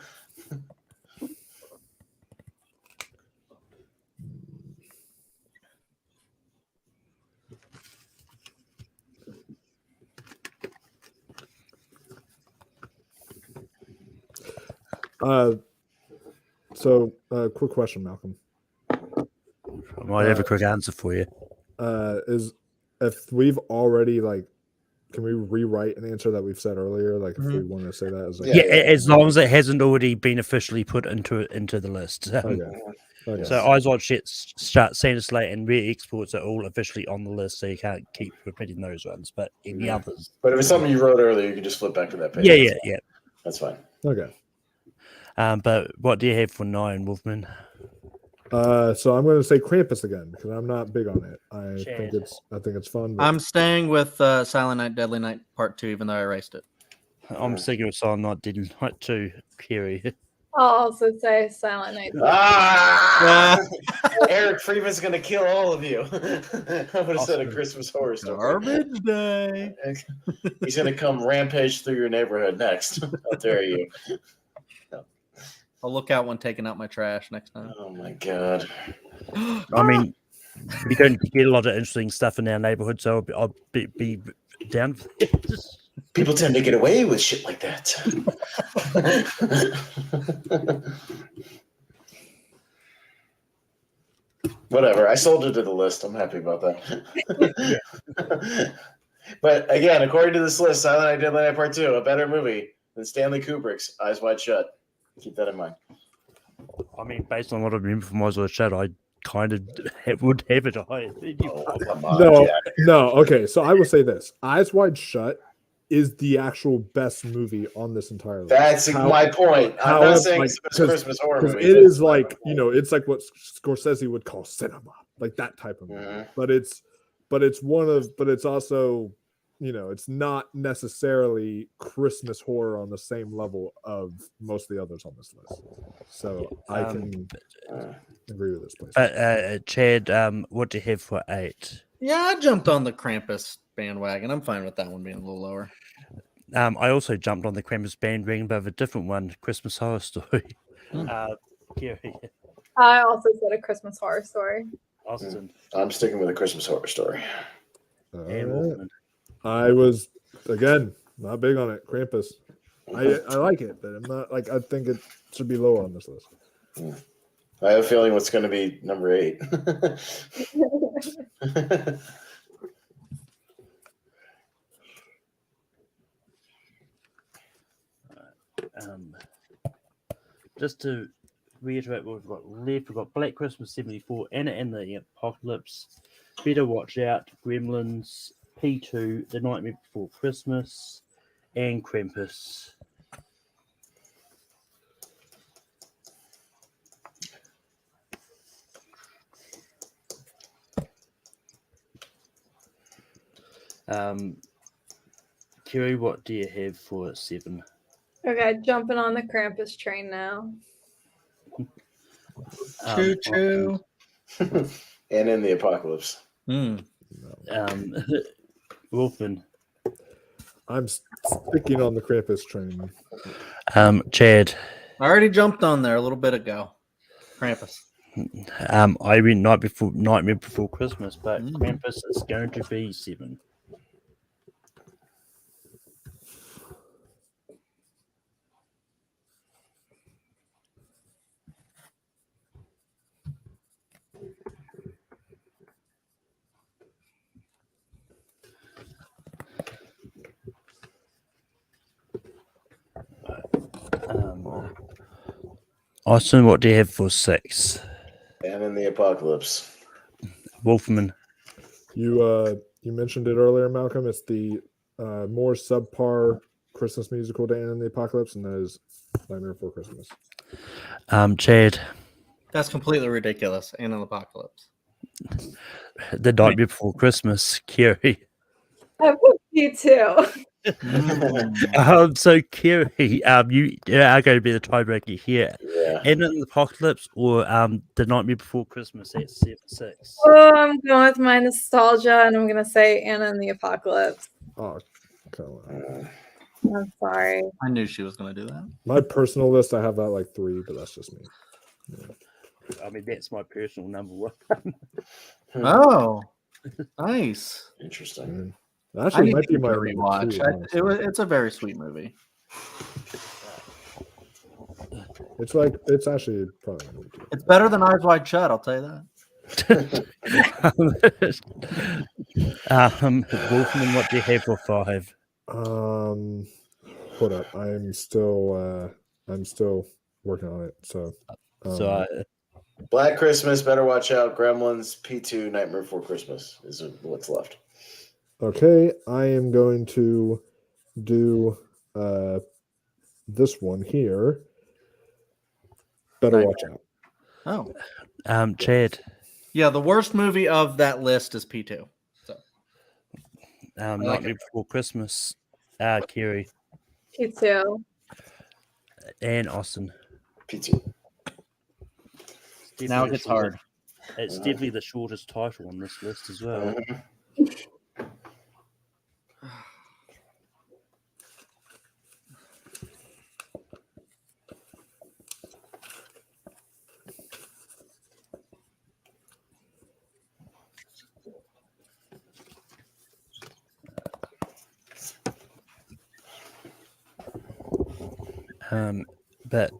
Speaker 7: Quick question, Malcolm.
Speaker 4: I might have a quick answer for you.
Speaker 7: Is if we've already can we rewrite an answer that we've said earlier? Like if we want to say that as
Speaker 4: as long as it hasn't already been officially put into the list.
Speaker 7: Okay.
Speaker 4: So Eyes Wide Shut, Santa's Sleigh, and rare exports are all officially on the list, so you can't keep repeating those ones. But any others,
Speaker 6: but if it's something you wrote earlier, you can just flip back to that page.
Speaker 4: Yeah.
Speaker 6: That's fine.
Speaker 7: Okay.
Speaker 4: But what do you have for 9, Wolfman?
Speaker 7: So I'm going to say Krampus again because I'm not big on it. I think it's fun. But...
Speaker 8: I'm staying with Silent Night, Deadly Night Part 2, even though I erased it.
Speaker 4: I'm sticking with Silent Night, Deadly Night 2, Kerry.
Speaker 5: I'll also say Silent Night.
Speaker 6: Eric Freeman's going to kill all of you. I would have said a Christmas Horror Story.
Speaker 8: Garbage Day.
Speaker 6: He's going to come rampage through your neighborhood next. How dare you?
Speaker 8: I'll look out when taking out my trash next time.
Speaker 6: Oh my God.
Speaker 4: I mean, we don't get a lot of interesting stuff in our neighborhood, so I'll be down for it.
Speaker 6: People tend to get away with shit like that. Whatever. I sold it to the list. I'm happy about that. But again, according to this list, Silent Night, Deadly Night Part 2, a better movie than Stanley Kubrick's Eyes Wide Shut. Keep that in mind.
Speaker 4: I mean, based on what I remember from Eyes Wide Shut, I kind of would have it higher.
Speaker 6: Oh, come on,
Speaker 7: No,
Speaker 6: Jack.
Speaker 7: no. Okay, so I will say this: Eyes Wide Shut is the actual best movie on this entire list.
Speaker 6: That's my point. I'm not saying it's the best Christmas horror movie.
Speaker 7: It is like, it's like what Scorsese would call cinema, like that type of movie.
Speaker 6: Mhm.
Speaker 7: But it's also, it's not necessarily Christmas horror on the same level of most of the others on this list. So I can agree with this place.
Speaker 4: But Chad, what do you have for 8?
Speaker 8: Yeah, I jumped on the Krampus bandwagon. I'm fine with that one being a little lower.
Speaker 4: I also jumped on the Krampus bandwagon, but of a different one, Christmas Horror Story. Gary,
Speaker 5: I also said A Christmas Horror Story.
Speaker 4: Austin,
Speaker 6: I'm sticking with a Christmas horror story.
Speaker 7: All
Speaker 4: and
Speaker 7: right.
Speaker 4: Wolfman.
Speaker 7: I was, again, not big on it. Krampus. I like it, but I'm not like, I think it should be lower on this list.
Speaker 6: I have a feeling what's going to be number 8.
Speaker 4: Just to reiterate what we've got left, we've got Black Christmas 74, Anna and the Apocalypse, Better Watch Out, Gremlins, P2, The Nightmare Before Christmas, and Krampus. Kiri, what do you have for 7?
Speaker 5: Okay, jumping on the Krampus train now.
Speaker 8: Choo choo.
Speaker 6: And in the Apocalypse.
Speaker 4: Wolfman.
Speaker 7: I'm sticking on the Krampus train.
Speaker 4: Chad.
Speaker 8: I already jumped on there a little bit ago. Krampus.
Speaker 4: I went Nightmare Before Christmas, but Krampus is going to be 7. Austin, what do you have for 6?
Speaker 6: And in the Apocalypse.
Speaker 4: Wolfman.
Speaker 7: You mentioned it earlier, Malcolm. It's the more subpar Christmas musical to Anna and the Apocalypse, and that is Nightmare Before Christmas.
Speaker 4: Chad.
Speaker 8: That's completely ridiculous. And an Apocalypse.
Speaker 4: The Nightmare Before Christmas, Kiri.
Speaker 5: I put P2.
Speaker 4: So Kiri, you are going to be the tiebreaker here.
Speaker 6: Yeah.
Speaker 4: Anna and the Apocalypse or The Nightmare Before Christmas at 6?
Speaker 5: Oh, I'm going with my nostalgia, and I'm gonna say Anna and the Apocalypse.
Speaker 7: Oh, come on.
Speaker 5: I'm sorry.
Speaker 8: I knew she was going to do that.
Speaker 7: My personal list, I have that like 3, but that's just me.
Speaker 4: I mean, that's my personal number 1.
Speaker 8: Oh, nice.
Speaker 6: Interesting.
Speaker 7: Actually,
Speaker 8: I
Speaker 7: it might be
Speaker 8: need
Speaker 7: my
Speaker 8: to rewatch.
Speaker 7: rewatch.
Speaker 8: It's a very sweet movie.
Speaker 7: It's actually probably my number 2.
Speaker 8: It's better than Eyes Wide Shut, I'll tell you that.
Speaker 4: Wolfman, what do you have for 5?
Speaker 7: Hold up. I'm still working on it. So
Speaker 6: Black Christmas, Better Watch Out, Gremlins, P2, Nightmare Before Christmas is what's left.
Speaker 7: okay, I am going to do this one here. Better watch out.
Speaker 8: Oh.
Speaker 4: Chad.
Speaker 8: Yeah, the worst movie of that list is P2. So
Speaker 4: Nightmare Before Christmas, Kiri.
Speaker 5: P2.
Speaker 4: And Austin.
Speaker 6: P2.
Speaker 8: now it gets hard.
Speaker 4: It's definitely the shortest title on this list as well. But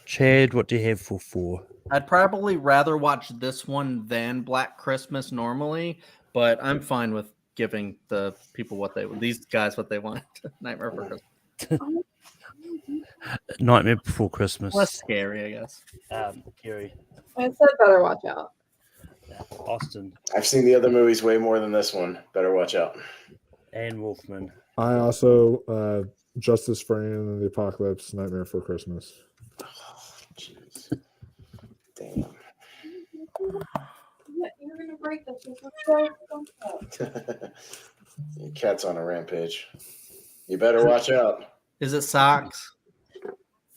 Speaker 4: Chad, what do you have for 4?
Speaker 8: I'd probably rather watch this one than Black Christmas normally, but I'm fine with giving the people these guys what they want. Nightmare Before Christmas.
Speaker 4: Nightmare Before Christmas.
Speaker 8: Less scary, I guess.
Speaker 4: Gary.
Speaker 5: I said better watch out.
Speaker 4: Austin.
Speaker 6: I've seen the other movies way more than this one. Better watch out.
Speaker 4: And Wolfman.
Speaker 7: I also Justice for Alien and the Apocalypse, Nightmare Before Christmas.
Speaker 6: Oh, jeez. Damn.
Speaker 5: You're gonna break this.
Speaker 6: Your cat's on a rampage. You better watch out.
Speaker 8: Is it socks?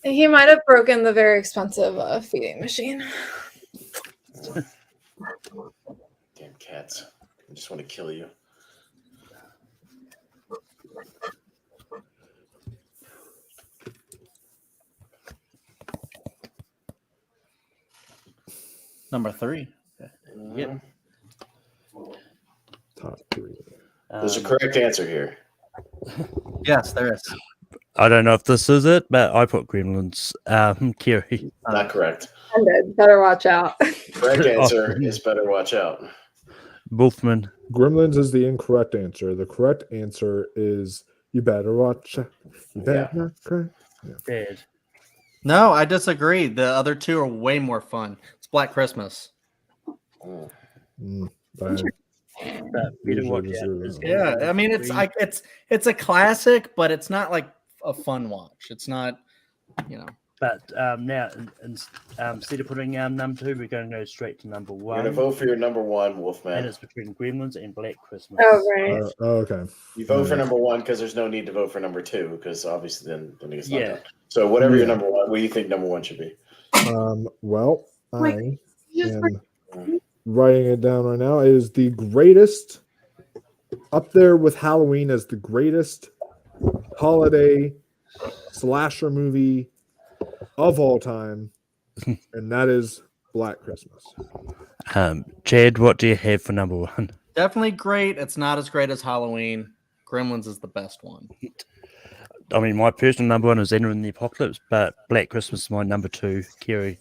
Speaker 5: He might have broken the very expensive feeding machine.
Speaker 6: Damn cats. I just want to kill you.
Speaker 8: Number 3.
Speaker 4: Yep.
Speaker 7: Top 3.
Speaker 6: There's a correct answer here.
Speaker 8: Yes, there is.
Speaker 4: I don't know if this is it, but I put Gremlins. Kiri.
Speaker 6: Not correct.
Speaker 5: Ended. Better watch out.
Speaker 6: Correct answer is better watch out.
Speaker 4: Wolfman.
Speaker 7: Gremlins is the incorrect answer. The correct answer is you better watch. You better not cry.
Speaker 4: Dad.
Speaker 8: No, I disagree. The other two are way more fun. It's Black Christmas.
Speaker 4: But better watch out.
Speaker 8: Yeah, I mean it's a classic, but it's not like a fun watch. It's not,
Speaker 4: But now, instead of putting number 2, we're going to go straight to number 1.
Speaker 6: You're going to vote for your number 1, Wolfman.
Speaker 4: And it's between Gremlins and Black Christmas.
Speaker 5: Oh, right.
Speaker 7: Okay.
Speaker 6: You vote for number 1 because there's no need to vote for number 2 because obviously then it gets knocked
Speaker 4: Yeah.
Speaker 6: out. So whatever your number 1, what do you think number 1 should be?
Speaker 7: Well, I am writing it down right now. It is the greatest, up there with Halloween as the greatest holiday slasher movie of all time, and that is Black Christmas.
Speaker 4: Chad, what do you have for number 1?
Speaker 8: definitely great. It's not as great as Halloween. Gremlins is the best one.
Speaker 4: I mean, my personal number 1 is Enter in the Apocalypse, but Black Christmas is my number 2. Kiri.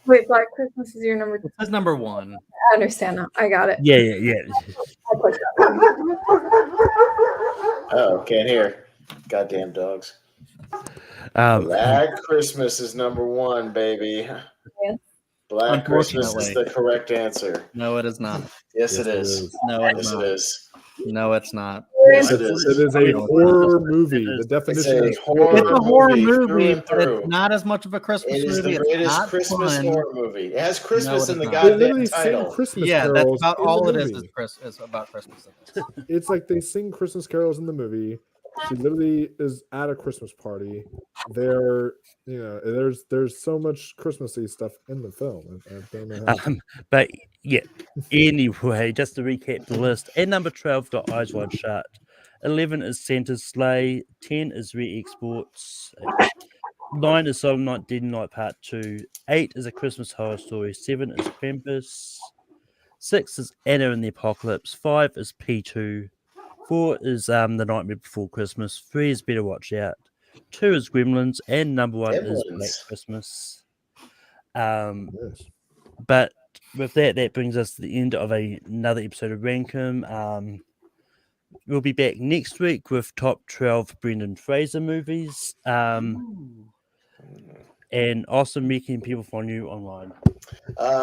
Speaker 5: Wait, Black Christmas is your number 2.
Speaker 8: That's number 1.
Speaker 5: I understand now. I got it.
Speaker 4: Yeah.
Speaker 6: Oh, can't hear. Goddamn dogs. Black Christmas is number 1, baby.
Speaker 5: Yeah.
Speaker 6: Black Christmas is the correct answer.
Speaker 8: No, it is not.
Speaker 6: Yes, it is.
Speaker 8: No, it's
Speaker 6: Yes,
Speaker 8: not.
Speaker 6: it is.
Speaker 8: No, it's not.
Speaker 6: Yes, it is.
Speaker 7: It is a horror movie. The definition is
Speaker 6: horror
Speaker 8: It's a horror
Speaker 6: through
Speaker 8: movie,
Speaker 6: and
Speaker 8: but
Speaker 6: through.
Speaker 8: it's not as much of a Christmas
Speaker 6: It is
Speaker 8: movie.
Speaker 6: the
Speaker 8: It's
Speaker 6: greatest
Speaker 8: not
Speaker 6: Christmas
Speaker 8: fun.
Speaker 6: horror movie. It has Christmas
Speaker 8: No,
Speaker 6: in the
Speaker 8: it
Speaker 7: They
Speaker 6: goddamn
Speaker 7: literally sing
Speaker 6: title.
Speaker 7: Christmas
Speaker 8: Yeah,
Speaker 7: carols.
Speaker 8: that's about
Speaker 7: in the
Speaker 8: all it is.
Speaker 7: movie.
Speaker 8: Is about Christmas.
Speaker 7: It's like they sing Christmas carols in the movie. She literally is at a Christmas party. There's so much Christmassy stuff in the film. I don't know how.
Speaker 4: But yeah, anyway, just to recap the list. At number 12, got Eyes Wide Shut. 11 is Santa's Sleigh. 10 is Re-Exports. 9 is Silent Night, Dead Night Part 2. 8 is A Christmas Horror Story. 7 is Krampus. 6 is Anna and the Apocalypse. 5 is P2. 4 is The Nightmare Before Christmas. 3 is Better Watch Out. 2 is Gremlins. And number 1 is Black Christmas.
Speaker 7: Yes.
Speaker 4: But with that brings us to the end of another episode of Rankum. We'll be back next week with top 12 Brendan Fraser movies. And Austin, where can people find you online?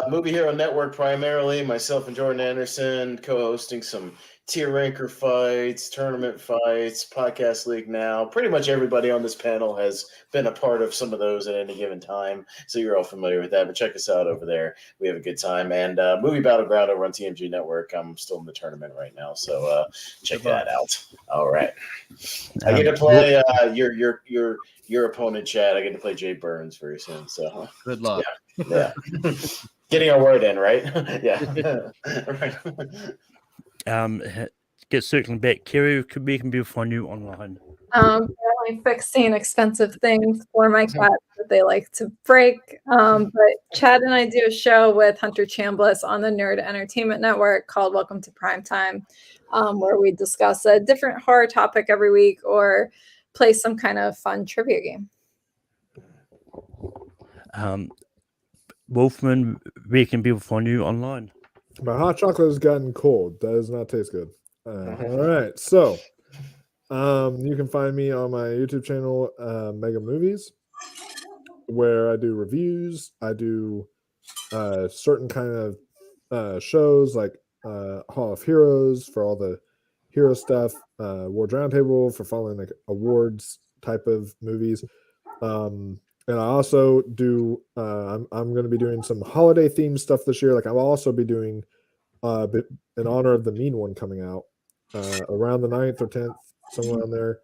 Speaker 6: Movie Hero Network primarily. Myself and Jordan Anderson co-hosting some tier ranker fights, tournament fights, podcast league now. Pretty much everybody on this panel has been a part of some of those at any given time, so you're all familiar with that. But check us out over there. We have a good time. And Movie Battleground over on TMG Network. I'm still in the tournament right now, so check that out. All right. I get to play your opponent, Chad. I get to play Jay Burns very soon. So
Speaker 8: Good luck.
Speaker 6: Yeah. Getting our word in, right? Yeah. Right.
Speaker 4: Get circling back. Kiri, where can people find you online?
Speaker 5: Definitely fixing expensive things for my cats that they like to break. But Chad and I do a show with Hunter Chambliss on the Nerd Entertainment Network called Welcome to Primetime, where we discuss a different horror topic every week or play some kind of fun trivia game.
Speaker 4: Wolfman, where can people find you online?
Speaker 7: My hot chocolate has gotten cold. That does not taste good. All right, so you can find me on my YouTube channel, Mega Movies, where I do reviews. I do certain kind of shows like Hall of Heroes for all the hero stuff, Award Roundtable for following like awards type of movies. And I also do. I'm going to be doing some holiday themed stuff this year. Like I'll also be doing, in honor of the Mean One coming out around the 9th or 10th, somewhere around there.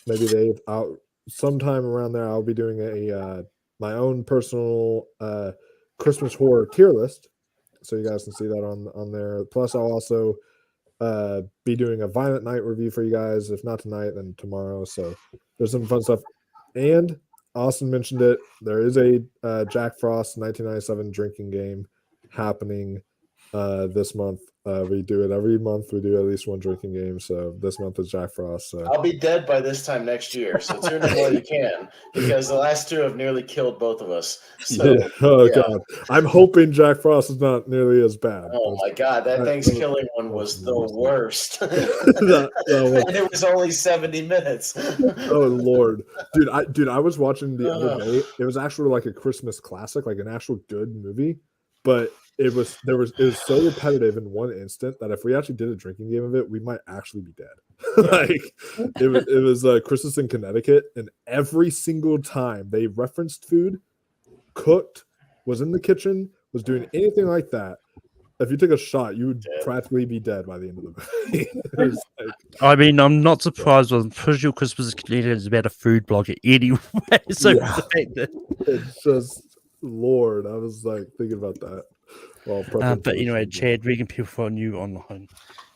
Speaker 7: Maybe the 8th. Sometime around there. I'll be doing a my own personal Christmas horror tier list, so you guys can see that on there. Plus, I'll also be doing a Violent Night review for you guys. If not tonight, then tomorrow. So there's some fun stuff. And Austin mentioned it. There is a Jack Frost 1997 drinking game happening this month. We do it every month. We do at least one drinking game. So this month is Jack Frost. So
Speaker 6: I'll be dead by this time next year. So tune in while you can, because the last two have nearly killed both of us. So,
Speaker 7: yeah. Oh God, I'm hoping Jack Frost is not nearly as bad.
Speaker 6: Oh my God, that Thanksgiving one was the worst. And it was only 70 minutes.
Speaker 7: Oh Lord, dude, I was watching the other day. It was actually like a Christmas classic, like an actual good movie, but it was so repetitive in one instant that if we actually did a drinking game of it, we might actually be dead. Like it was Christmas in Connecticut, and every single time they referenced food, cooked, was in the kitchen, was doing anything like that, if you took a shot, you would practically be dead by the end of the movie.
Speaker 4: I mean, I'm not surprised. I'm pretty sure Christmas is about a food blogger anyway. So the fact that
Speaker 7: it's just Lord, I was like thinking about that. Well,
Speaker 4: but anyway, Chad, where can people find you online?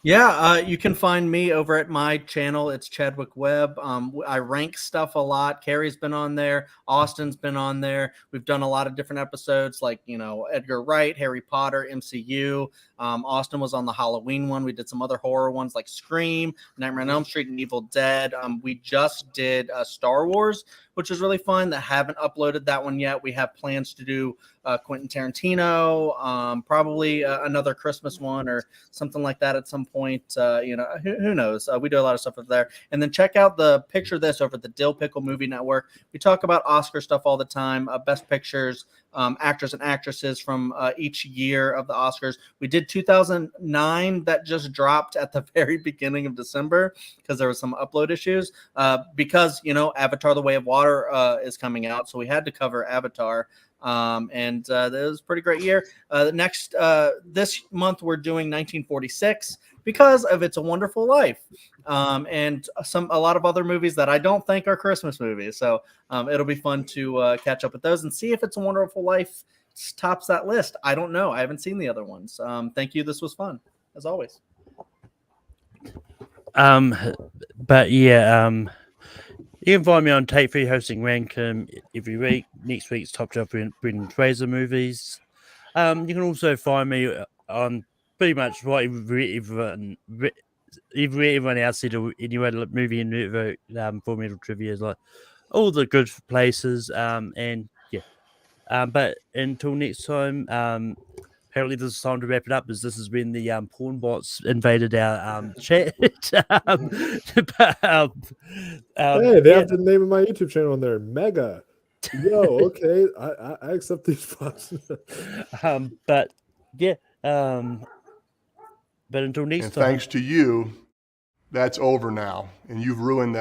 Speaker 8: Yeah, you can find me over at my channel. It's Chadwick Webb. I rank stuff a lot. Carrie's been on there. Austin's been on there. We've done a lot of different episodes like, Edgar Wright, Harry Potter, MCU. Austin was on the Halloween one. We did some other horror ones like Scream, Nightmare on Elm Street, and Evil Dead. We just did Star Wars, which is really fun. That haven't uploaded that one yet. We have plans to do Quentin Tarantino, probably another Christmas one or something like that at some point. Who knows? We do a lot of stuff over there. And then check out the picture of this over at the Dill Pickle Movie Network. We talk about Oscar stuff all the time, best pictures, actors and actresses from each year of the Oscars. We did 2009 that just dropped at the very beginning of December because there was some upload issues because, Avatar The Way of Water is coming out. So we had to cover Avatar. And that was a pretty great year. This month we're doing 1946 because of It's a Wonderful Life, and a lot of other movies that I don't think are Christmas movies. So it'll be fun to catch up with those and see if It's a Wonderful Life tops that list. I don't know. I haven't seen the other ones. Thank you. This was fun as always.
Speaker 4: But yeah, you can find me on Take 3 hosting Rankum every week. Next week's Top Shelf Brendan Fraser movies. You can also find me on pretty much what everyone else said anyway, movie and Full Metal Trivia is like all the good places. And yeah. But until next time, apparently this is time to wrap it up, as this is when the porn bots invaded our chat.
Speaker 7: Hey, they have the name of my YouTube channel in there, Mega. Yo, okay, I accept these bots.
Speaker 4: But yeah, but until next time.
Speaker 3: Thanks to you, that's over now, and you've ruined that.